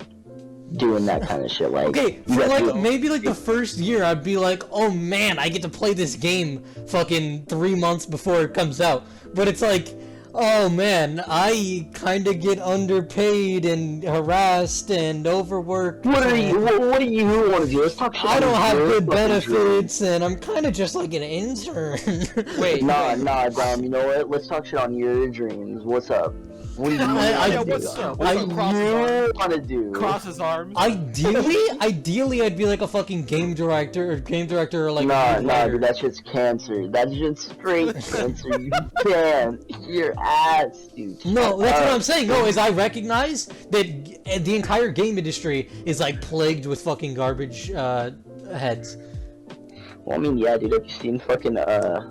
doing that kind of shit. Like, okay, for like maybe like the first year, I'd be like, oh man, I get to play this game fucking 3 months before it comes out. But it's like, oh man, I kind of get underpaid and harassed and overworked. What do you want to do? Let's talk shit. I don't have good benefits, and I'm kind of just like an intern. Wait. Nah, Dom. You know what? Let's talk shit on your dreams. What's up? What do you want to do? Cross his arms. Ideally, I'd be like a fucking game director or like. Nah, dude, that shit's cancer. That shit's straight cancer. You can't. Your ass, dude. No, that's what I'm saying. No, is I recognize that the entire game industry is like plagued with fucking garbage heads. Well, I mean, yeah, dude, have you seen fucking,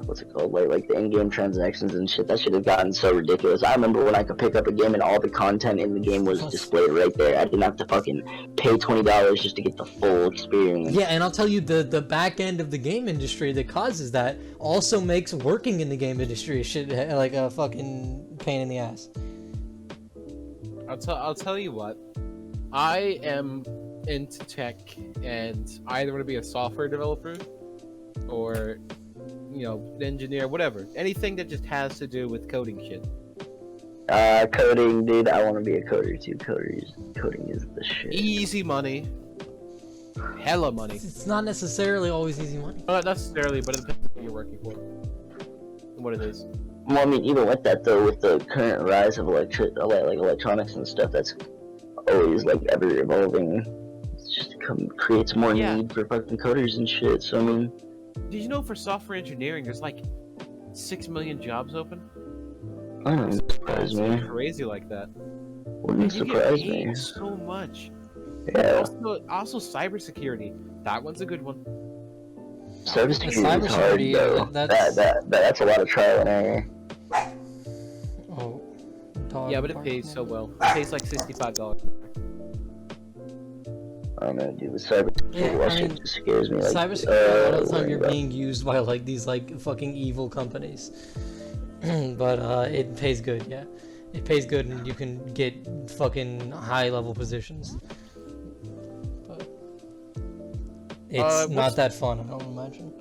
what's it called, like the in-game transactions and shit? That shit has gotten so ridiculous. I remember when I could pick up a game and all the content in the game was displayed right there. I didn't have to fucking pay $20 just to get the full experience. Yeah, and I'll tell you, the back end of the game industry that causes that also makes working in the game industry shit like a fucking pain in the ass. I'll tell you what. I am into tech, and I either want to be a software developer or, you know, an engineer, whatever. Anything that just has to do with coding shit. Coding, dude, I want to be a coder too. Coding is the shit. Easy money. Hella money. It's not necessarily always easy money. Not necessarily, but it depends on what you're working for. And what it is. Well, I mean, even with that though, with the current rise of electronics and stuff, that's always like ever evolving. It's just creates more need for fucking coders and shit. So I mean, did you know for software engineering, there's like 6 million jobs open? I don't surprise me. Crazy like that. Wouldn't surprise me. So much. Yeah. Also cybersecurity. That one's a good one. Cybersecurity is hard though. That's a lot of trial and error. Oh. Yeah, but it pays so well. It pays like $65. I don't know, dude. With cybersecurity, it just scares me. Like, cybersecurity, a lot of the time you're being used by like these like fucking evil companies. But it pays good, yeah. It pays good, and you can get fucking high level positions. But it's not that fun, I don't imagine.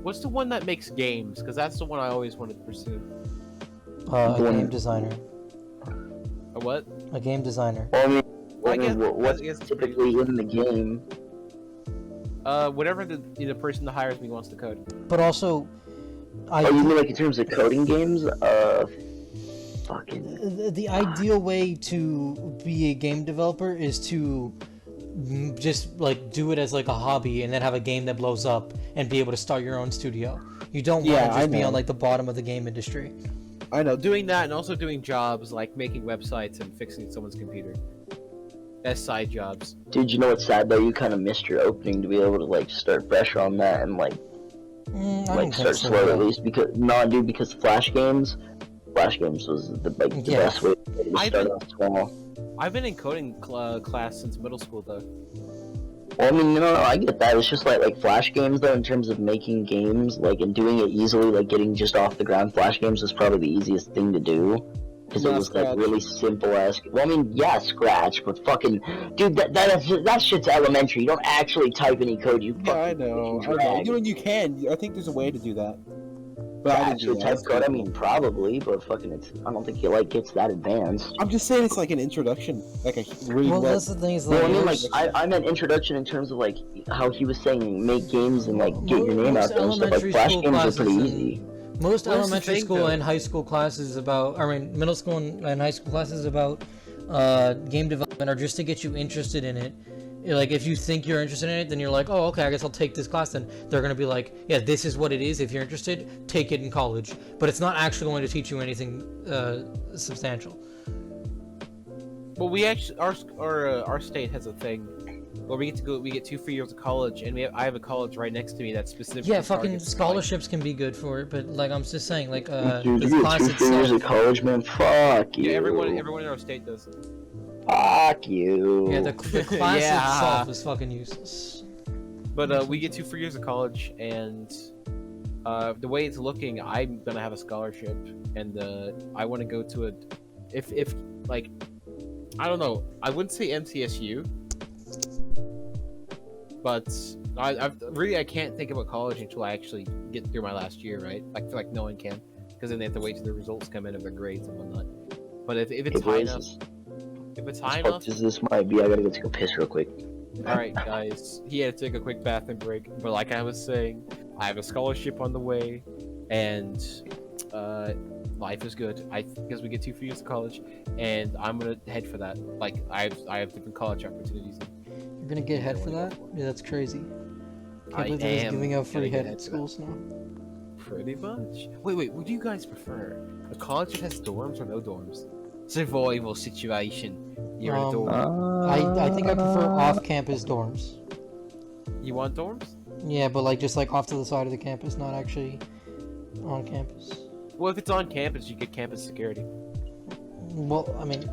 What's the one that makes games? Because that's the one I always wanted to pursue. A game designer. A what? A game designer. Well, I mean, what's typically in the game? Whatever the person that hires me wants to code. But also, you mean like in terms of coding games? Fucking. The ideal way to be a game developer is to just like do it as like a hobby and then have a game that blows up and be able to start your own studio. You don't want to just be on like the bottom of the game industry. I know. Doing that and also doing jobs like making websites and fixing someone's computer. As side jobs. Dude, you know what's sad though? You kind of missed your opening to be able to like start fresh on that and like start slow at least because Flash games was the best way to start off small. I've been in coding class since middle school though. Well, I mean, no, I get that. It's just like Flash games, though, in terms of making games, like, and doing it easily, like, getting just off the ground. Flash games was probably the easiest thing to do. Because it Not was, Scratch. like, really simple-esque. Well, I mean, yeah, Scratch, but fucking... Dude, that shit's elementary. You don't actually type any code, you Yeah, I fucking know. click and I know. drag. You know, you can. I think there's a way to do that. But To I didn't do actually that. type That's code, I cool. mean, probably, but fucking I don't think it, like, gets that advanced. I'm just saying it's like an introduction, like a really Well, well. that's the thing is Well, like, I mean, like, most, I meant introduction in terms of, like, how he was saying make games and, like, get your name out most there and stuff. Like, elementary Flash school games are classes pretty and- easy. most Well, that's the elementary thing, school though. and high school classes about, I mean, middle school and high school classes about game development are just to get you interested in it. Like, if you think you're interested in it, then you're like, oh, okay, I guess I'll take this class then. They're going to be like, yeah, this is what it is. If you're interested, take it in college. But it's not actually going to teach you anything substantial. Well, we actually our state has a thing where we get 2 free years of college, and I have a college right next to me that's specific. Yeah, fucking scholarships can be good for it, but, like, I'm just saying, like, Dude, this you class get 2 years itself... of college, man. Fuck you. Yeah, everyone in our state does. Fuck you. Yeah, the class Yeah. itself is fucking useless. But we get 2 free years of college, and the way it's looking, I'm gonna have a scholarship, and I want to go to a, if like, I don't know, I wouldn't say MTSU, but I can't think about college until I actually get through my last year, right? I feel like no one can, because then they have to wait till the results come in of their grades and whatnot. But if it's high enough, if it's high enough, As this might be, I gotta go take a piss real quick. Alright, guys, he had to take a quick bathroom break, but like I was saying, I have a scholarship on the way, and life is good. Because we get 2 free years of college, and I'm gonna head for that. Like, I have different college opportunities. You're gonna get head for that? Yeah, that's crazy. Can't I believe they're just am giving out gonna free get head head at for schools now. Pretty much. Wait, what do you guys prefer? A college that has dorms or no dorms? Survival situation. You're in a dorm. I think I prefer off-campus dorms. You want dorms? Yeah, but like just like off to the side of the campus, not actually on campus. Well, if it's on campus, you get campus security. Well, I mean,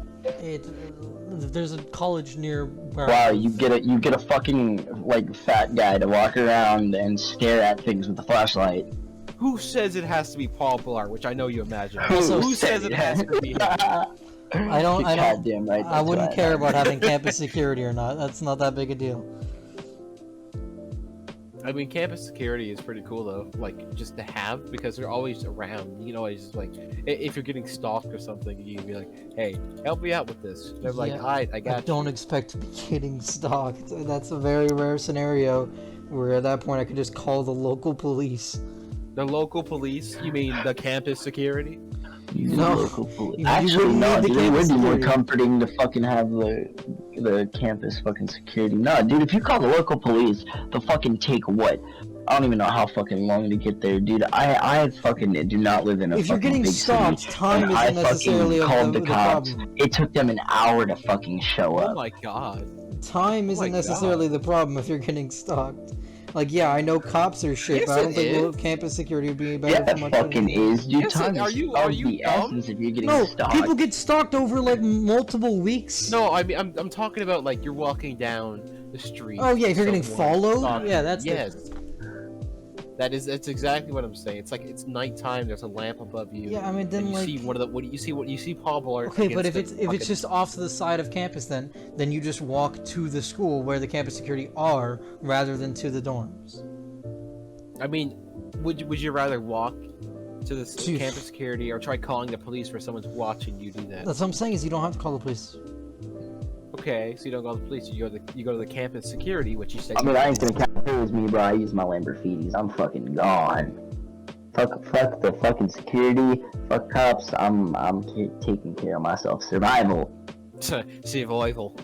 there's a college near where Wow, you get a fucking like fat guy to walk around and stare at things with a flashlight. Who says it has to be Paul Blart, which I know you imagine? Also, Who says it has to be him? I don't Goddamn right. I wouldn't care about having campus security or not. That's not that big a deal. I mean, campus security is pretty cool though, like just to have, because they're always around. You can always just like, if you're getting stalked or something, you can be like, "Hey, help me out with this." They're like, Yeah, "Hi, I I got you." don't expect to be getting stalked. That's a very rare scenario where at that point I could just call the local police. The local police? You mean the campus security? No. Local police. You Actually, wouldn't no, need the dude, it campus would be more security. comforting to fucking have the campus fucking security. No, dude, if you call the local police, they'll fucking take what? I don't even know how fucking long to get there, dude. I fucking do not live in a If you're fucking getting big stalked, city. time and isn't I necessarily fucking called the the cops. problem. It took them an hour to fucking show Oh up. my god. Time isn't my necessarily God. the problem if you're getting stalked. Like, yeah, I know cops are shit, Yes, but I don't it think is. campus security would be better Yeah, for it much fucking anything. is, dude. Yes, Time are is you- of are you the dumb? essence if you're getting No, stalked. people get stalked over like multiple weeks. No, I mean, I'm talking about like you're walking down the street. Oh yeah, if you're getting someone followed, stalking- yeah, that's yes. different. That's exactly what I'm saying. It's like it's nighttime. There's a lamp above you. Yeah, I mean, then and you like, see one of the what you see Paul Blart. okay, but if against it's the fucking- just off to the side of campus, then you just walk to the school where the campus security are, rather than to the dorms. I mean, would you rather walk to the To- campus security or try calling the police for someone's watching you do that? That's what I'm saying is you don't have to call the police. Okay, so you don't go to the police. You go to the campus security, which you said. I mean, I ain't gonna count. If it was me, bro, I use my Lamborghinis. I'm fucking gone. Fuck the fucking security. Fuck cops. I'm taking care of myself. Survival. survival.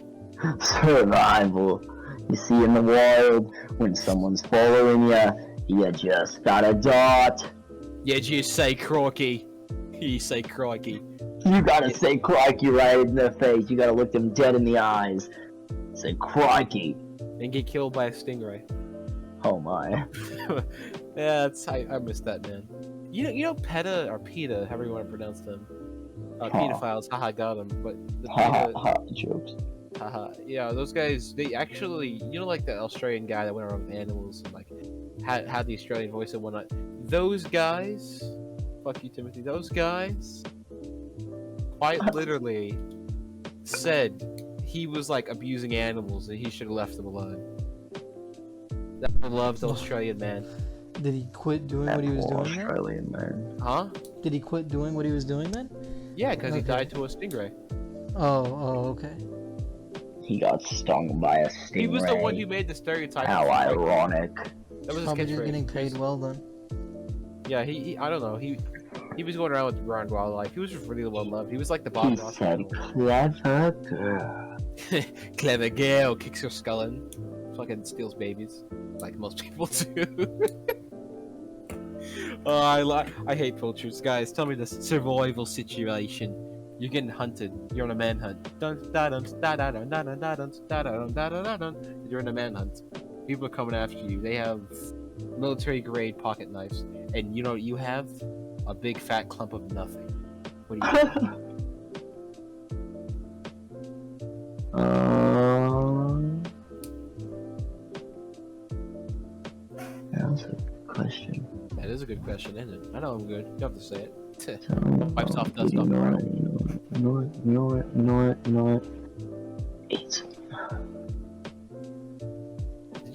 Survival. You see in the wild, when someone's following you just gotta dot. Yeah, you say croaky. You say crikey. You gotta say crikey right in the face. You gotta look them dead in the eyes. Say crikey. And get killed by a stingray. Oh my. Yeah, I miss that, man. You know PETA or PETA, however you want to pronounce them. pedophiles. Haha, got them. But Ha ha, jokes. haha, yeah, those guys. They actually, like the Australian guy that went around with animals and like had the Australian voice and whatnot. Those guys, fuck you, Timothy. Those guys, quite literally, said he was like abusing animals and he should have left them alone. That loves the Australian man. Did he quit doing what he was Poor doing then? Australian man. Huh? Did he quit doing what he was doing then? Yeah, because he Okay. died to a stingray. Oh, okay. He got stung by a stingray. He was the one who made the stereotype. How of stingray. ironic. That was his Probably just catchphrase. getting paid well then. Yeah, he I don't know. He was going around with around wildlife. He was just really well loved. He was like the Bob He Ross. said, clever girl. Clever girl kicks your skull in. Fucking steals babies, like most people do. Oh, I hate vultures, guys. Tell me this survival situation. You're getting hunted. You're on a manhunt. You're in a manhunt. People are coming after you. They have military-grade pocket knives, and you know what you have? A big fat clump of nothing. What do you do? That's a good question. That is a good question, isn't it? I know I'm good. You don't have to say it. Wipes off dust you off the know ground. what, you know what? It's...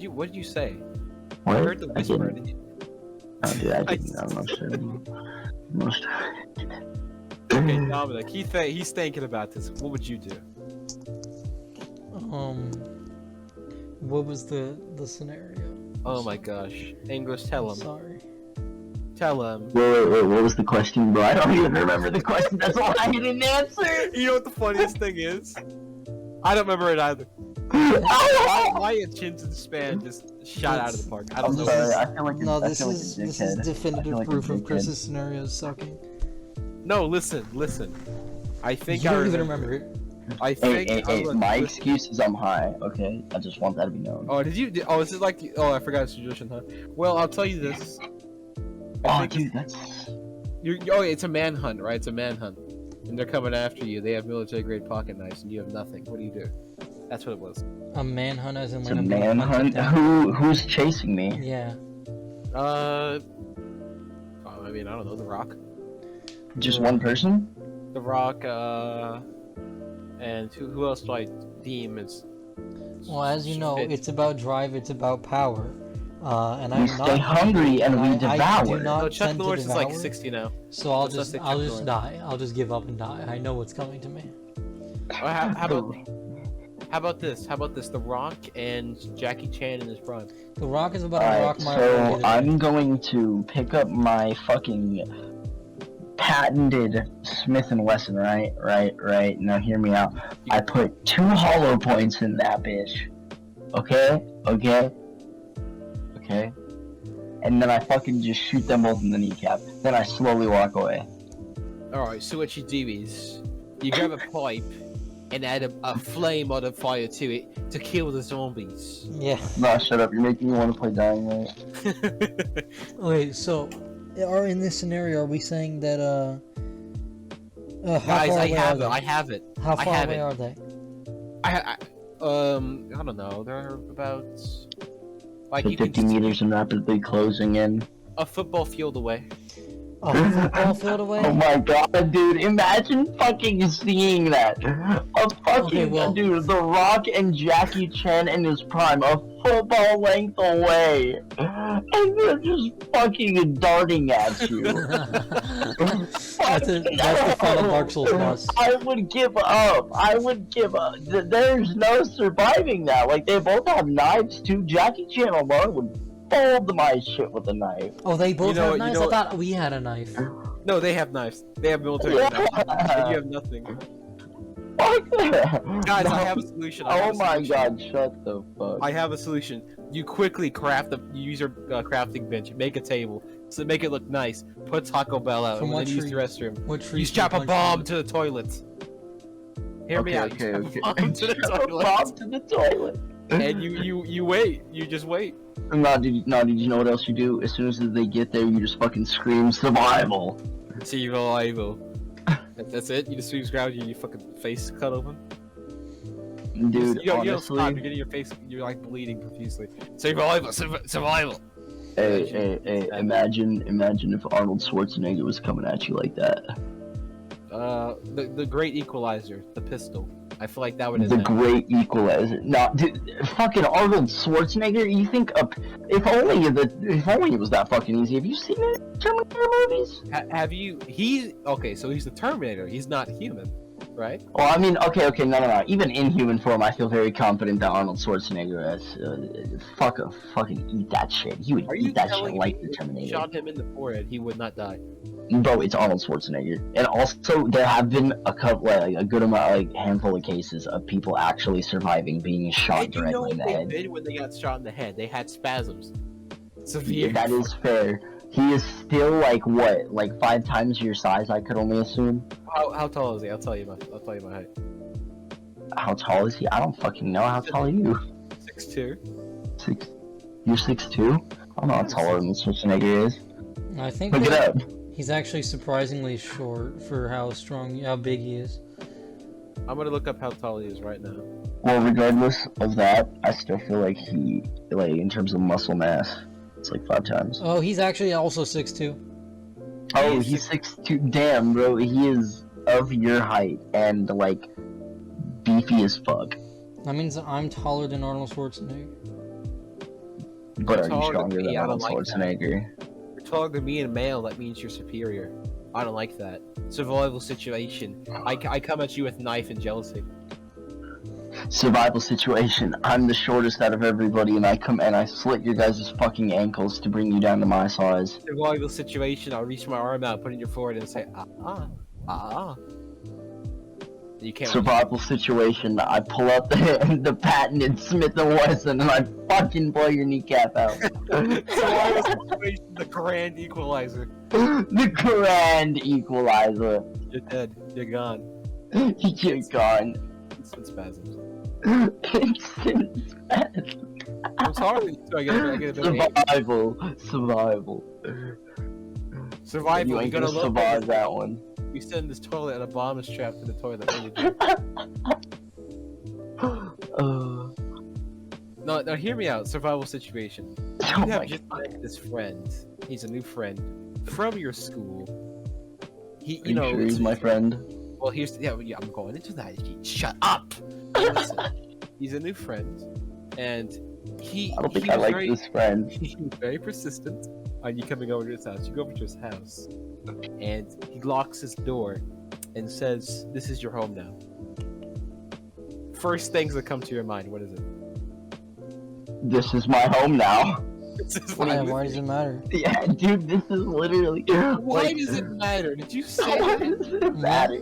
What did you say? What? I heard the whisper. didn't. Did you? Oh, dude, I I didn't. I'm not sure. Okay, Dominic. He's thinking about this. What would you do? What was the scenario? Oh my gosh. English, tell him. Sorry. Tell him. Wait, what was the question, bro? I don't even remember the question. That's why I didn't answer. You know what the funniest thing is? I don't remember it either. My attention span just shot out of the park. I don't I'm know. sorry. I feel like No, I this feel like is a this is dickhead. I definitive feel like a proof of dickhead. Chris's scenarios sucking. No, listen. I think You I don't even remember. remember it. I Hey, think. my excuse is I'm high, okay? I just want that to be known. Oh, did you? Oh, is it like? Oh, I forgot it's tradition, huh? Well, I'll tell you this. Oh, dude, that's... Oh, it's a manhunt, right? It's a manhunt, and they're coming after you. They have military-grade pocket knives, and you have nothing. What do you do? That's what it was. A manhunt as in It's like a I'm being hunted manhunt? down. Who's chasing me? Yeah. I mean, I don't know. The Rock. Just one person? The Rock. And who else do I deem as? Well, as you know, fit? it's about drive, it's about power. And We I'm stay not hungry and we I devour. do not No, Chuck tend to Norris is like devour, 60 now. So I'll Let's not say I'll Chuck just Norris. die. I'll just give up and die. I know what's coming to me. How about this? How about this? The Rock and Jackie Chan in his prime. The Rock is about to Alright, rock my so world. I'm going to pick up my fucking patented Smith & Wesson, right? Now hear me out. I put 2 hollow points in that bitch. Okay? And then I fucking just shoot them both in the kneecap. Then I slowly walk away. Alright, so what you do is you grab a pipe and add a flame or a fire to it to kill the zombies. Yeah. Nah, shut up. You're making me want to play Dying Light. Wait, so in this scenario are we saying that how Guys, far I away have are it. they? I have it. How I far have away it. are they? I don't know. They're about like So you can 50 meters and rapidly closing in. a football field away. A football field away? Oh my god, dude, imagine fucking seeing that. A fucking, Okay, well- dude, The Rock and Jackie Chan in his prime, a football length away. And they're just fucking darting at you. That's the final Dark Souls boss. I would give up. There's no surviving that. Like, they both have knives, too. Jackie Chan alone would fold my shit with a knife. Oh, they both know have what- you knives? know I thought we had a knife. No, they have knives. They have military knives. And you have nothing. Fuck that. Guys, No. I have a solution. I have Oh a my solution. god, shut the fuck. I have a solution. You quickly you use your crafting bench, make a table, so make it look nice. Put Taco Bell out, From and what then use the tree? restroom. What tree? You strap a bomb to the toilet. Hear me out. You strap a bomb to the toilet. Bomb to the toilet. And you wait. You just wait. Nah, dude, you know what else you do? As soon as they get there, you just fucking scream survival. Survival. That's it? You just sweep ground, your fucking face cut open? Dude, you don't honestly, stop, you're getting your face, you're like bleeding profusely. Survival, survival! hey, imagine if Arnold Schwarzenegger was coming at you like that. The great equalizer, the pistol. I feel like that would The end. great equalizer. Nah, dude, fucking Arnold Schwarzenegger. You think if only it was that fucking easy. Have you seen the Terminator movies? Have you? He's okay. So he's the Terminator. He's not human, right? Well, I mean, okay, no. Even in human form, I feel very confident that Arnold Schwarzenegger is fucking eat that shit. He would Are you eat that shit telling like me the if you Terminator. shot him in the forehead, he would not die? Bro, it's Arnold Schwarzenegger. And also, there have been a couple, like a good amount, like handful of cases of people actually surviving being shot And you know directly in what the they head. did when they got shot in the head? They had spasms. Severe. That is fair. He is still like what, like 5 times your size? I could only assume. How tall is he? I'll tell you my height. How tall is he? I don't fucking know. How tall are you? 6'2". You're 6'2"? I don't know how tall Arnold Schwarzenegger is. I think Look it that up. he's actually surprisingly short for how big he is. I'm gonna look up how tall he is right now. Well, regardless of that, I still feel like he, like, in terms of muscle mass, it's like 5 times. Oh, he's actually also 6'2". Oh, he's 6'2". Damn, bro, he is of your height and, like, beefy as fuck. That means that I'm taller than Arnold Schwarzenegger. But are you taller than stronger me, than I don't Arnold like that. Schwarzenegger? You're taller than me and male, that means you're superior. I don't like that. Survival situation. I come at you with knife and jealousy. Survival situation. I'm the shortest out of everybody, and I slit your guys' fucking ankles to bring you down to my size. Survival situation. I'll reach my arm out, put it in your forehead, and say ah. You can't. Survival situation. I pull out the patented Smith & Wesson, and I fucking blow your kneecap out. Survival situation. The grand equalizer. The grand equalizer. You're dead. You're gone. You're gone. Instant spasms. Instant spasms. I'm sorry. So I get a bit of ache. Survival. Survival. You You ain't gotta gonna love survive that one. We sit in this toilet and a bomb is trapped in the toilet. No, hear me out. Survival situation. Oh You my have just met this friend. He's a new friend from your school. He, Are you sure he's my friend? Well, yeah, I'm going into that. Shut up. Listen, he's a new friend, and he. I don't think he I was like very, this friend. He was very persistent on you coming over to his house. You go over to his house, and he locks his door, and says, "This is your home now." First things that come to your mind, what is it? This is my home now. This is Yeah, my why does it matter? Yeah, dude, this is literally. Why does it matter? Did you say Why that? does it matter?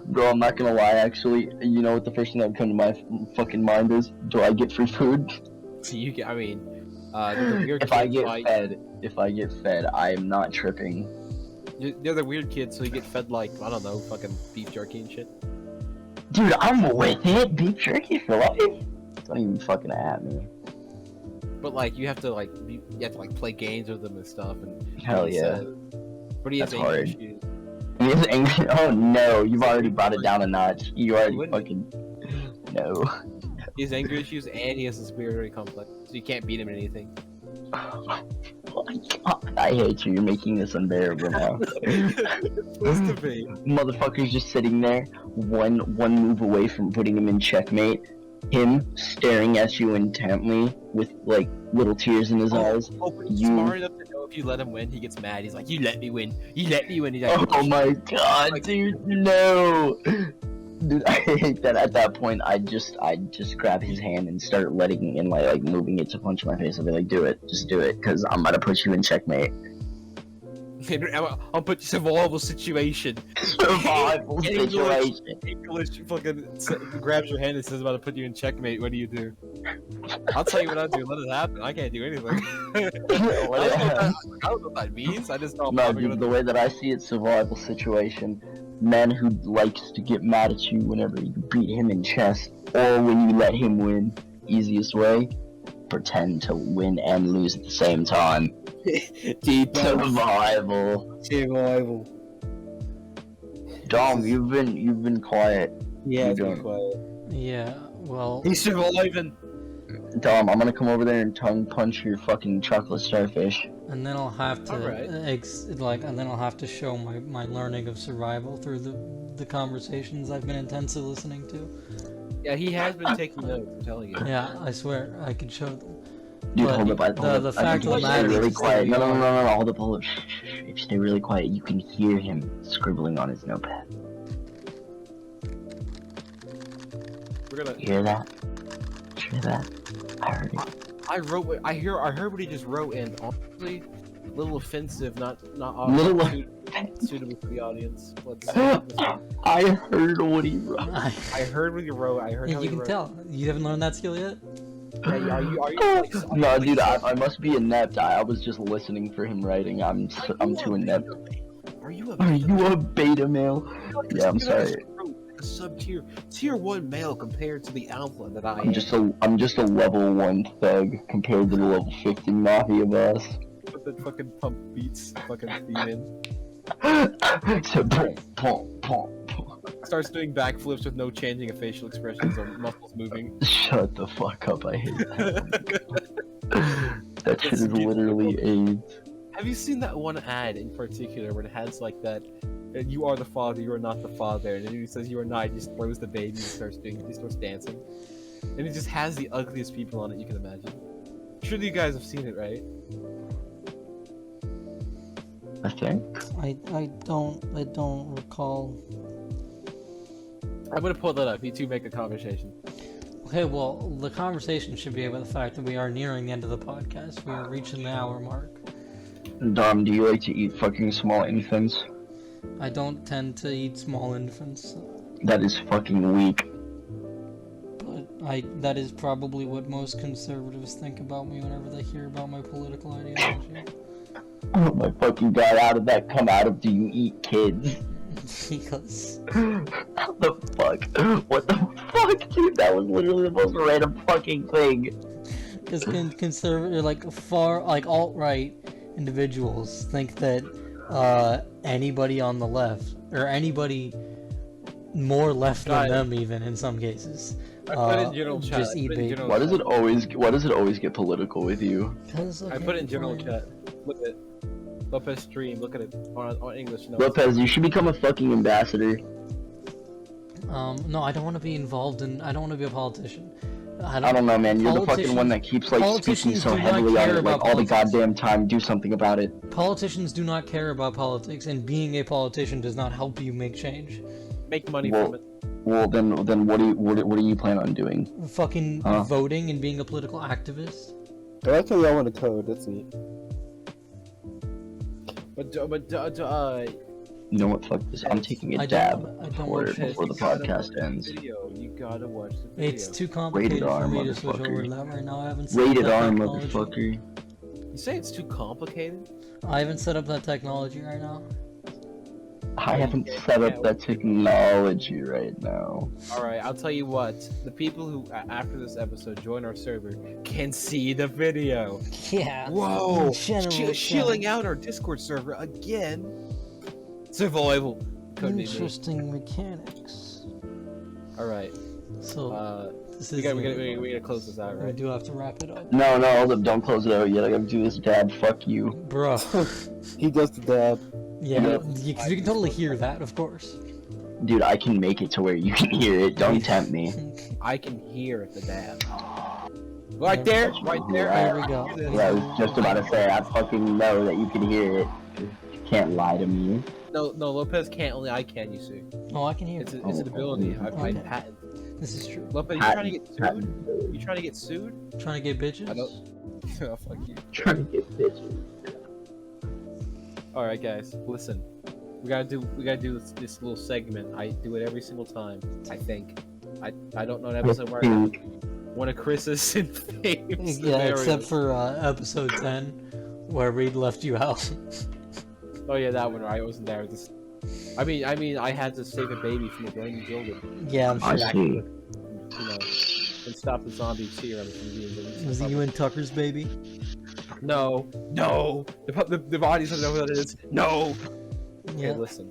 Bro, I'm not gonna lie, actually, you know what the first thing that would come to my fucking mind is? Do I get free food? So you get, I mean, the weird If I kids, get like, fed, I am not tripping. they're the weird kids, so you get fed like, I don't know, fucking beef jerky and shit. Dude, I'm with it. Beef jerky for life. Don't even fucking at me. But like, you have to like play games with them and stuff. And Hell yeah. But he has That's anger hard. issues. He is angry. Oh no, you've already brought it down a notch. You already Wouldn't fucking. No. He has anger issues and he has a superiority complex, so you can't beat him in anything. Oh my god, I hate you. You're making this unbearable now. It's supposed to be. Motherfucker's just sitting there, one move away from putting him in checkmate. Him staring at you intently with like little tears in his eyes. Oh, but he's You- smart enough to know if you let him win, he gets mad. He's like, "You let me win. You let me win." He's like, Oh my god, dude, no! Dude, I hate that. At that point, I just grab his hand and start letting and like moving it to punch my face. I'll be like, do it, just do it, cause I'm about to put you in checkmate. I'll put survival situation. Survival situation. English fucking grabs your hand and says about to put you in checkmate. What do you do? I'll tell you what I do. Let it happen. I can't do anything. I don't know what that means. I just know I'm No, probably dude, gonna the way that I see it, survival situation. Man who likes to get mad at you whenever you beat him in chess, or when you let him win. Easiest way, pretend to win and lose at the same time. Deep Survival. survival. Dom, you've been quiet. Yeah, You it's don't. quiet. Yeah, well, He's surviving. Dom, I'm gonna come over there and tongue punch your fucking chocolate starfish. and then I'll have to Alright. and then I'll have to show my learning of survival through the conversations I've been intensely listening to. Yeah, he has been taking notes. I'm telling you. Yeah, I swear I could show them. Dude, But hold up, the fact I of the need you to matter stay really is quiet. that No, hold up. Shh. If you stay really quiet, you can hear him scribbling on his notepad. We're gonna. You hear that? Hear that? I heard it. I heard what he just wrote, and honestly, a little offensive. Not Little suitable for the audience. Let's. I heard what he wrote. I heard what he wrote. I heard how You he can wrote. tell. You haven't learned that skill yet? Are you like, No, dude, I must be inept. I was just listening for him writing. I'm too inept. Are you a Are you a beta male? Yeah, I'm sorry. A sub-tier, tier 1 male compared to the alpha that I am. I'm just a level 1 thug compared to the level 50 mafia boss. Put the fucking pump beats, fucking theme in. So boom. Starts doing backflips with no changing of facial expressions or muscles moving. Shut the fuck up, I hate that. That shit is literally AIDS. Have you seen that one ad in particular where it has like that, you are the father, you are not the father, and then he says you are not, he just throws the baby and starts dancing. And it just has the ugliest people on it you can imagine. Surely you guys have seen it, right? I think. I don't recall. I'm gonna pull that up, you two make a conversation. Okay, well, the conversation should be about the fact that we are nearing the end of the podcast. We are reaching the hour mark. Dom, do you like to eat fucking small infants? I don't tend to eat small infants, That is fucking weak. but that is probably what most conservatives think about me whenever they hear about my political ideology. Oh my fucking god, how did that come out of do you eat kids? Because How the fuck? What the fuck, dude? That was literally the most random fucking thing. conservative, like alt-right individuals think that anybody on the left, or anybody more left than them even in some cases, I put it in general chat. just eat baby. Why does it always get political with you? I put it in general chat. Look at it. Lopez stream, look at it on English. No, Lopez, you should become a fucking ambassador. No, I don't want to be involved in. I don't want to be a politician. I don't know, man. You're the fucking one that keeps like speaking politicians so do not heavily on care it, like about all the politics. goddamn time. Do something about it. Politicians do not care about politics, and being a politician does not help you make change. make money Well- from it. Well, then what do you plan on doing? Fucking Huh? voting and being a political activist. I like how y'all want to code. That's neat. But You know what? Fuck this. I'm taking a I dab don't watch it. before the podcast ends. Video. You gotta watch the video. It's too complicated Rated R, for me to switch over to motherfucker. that right now. I haven't set up Rated that R, technology. motherfucker. You say it's too complicated? I haven't set up that technology right now. I haven't set up that technology right now. Alright, I'll tell you what. The people who, after this episode, join our server can see the video. Yeah. Whoa! General Shilling out our Discord server again. Survival. Codename. Interesting mechanics. Alright. So this We is. gotta close this out, We right? do have to wrap it up, No, hold up. Don't close it out yet. I gotta do this dab. Fuck you. bro. He does the dab. Yeah, you can totally hear that, of course. Dude, I can make it to where you can hear it. Don't tempt me. I can hear the dab. Right there! Right there! There we go. Yeah, I was just about to say, I fucking know that you can hear it. You can't lie to me. No, Lopez can't, only I can, you see. Oh, I can hear. It's It. an ability. I Okay. patent. This is true. Lopez, you trying to get sued? You trying to get sued? Trying to get bitches. I don't. Oh, fuck you. Trying to get bitches. Alright, guys, listen. We gotta do this little segment. I do it every single time. I think. I don't know an episode where I do one of Chris's famous Yeah, except scenarios. for episode 10, where Reed left you out. Oh yeah, that one. I wasn't there. I mean, I had to save a baby from a burning building. Yeah, I'm I sure. see. You know, and stop the zombies here. Was it you and Tucker's baby? No. The bodies don't know what it is. No. Okay, Yeah. listen.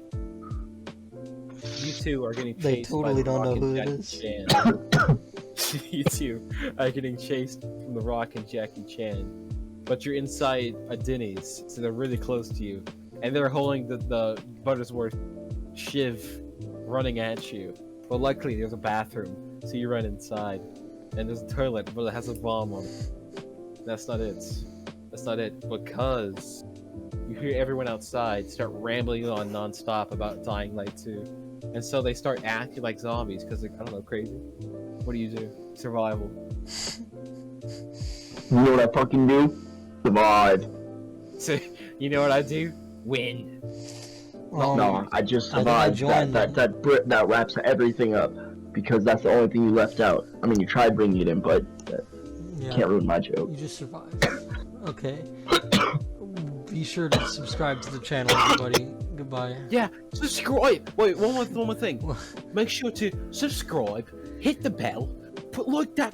you two are getting They chased totally by the don't know Rock who and it Jackie Chan. You two are getting chased from the Rock and Jackie Chan, but you're inside a Denny's, so they're really close to you, and they're holding the Buttersworth shiv running at you. But luckily, there's a bathroom, so you run inside, and there's a toilet, but it has a bomb on it. That's not it. That's not it, because you hear everyone outside start rambling on non-stop about Dying Light 2. And so they start acting like zombies because they're, I don't know, crazy. What do you do? Survival. You know what I fucking do? Survive. So, you know what I do? Win. No, I just I think I survived. joined That wraps everything up. Because that's the only thing you left out. I mean, you tried bringing it in, but you can't ruin my joke. You just survived. Okay. Be sure to subscribe to the channel, everybody. Goodbye. Yeah, subscribe! Wait, one more thing. Make sure to subscribe, hit the bell, put like that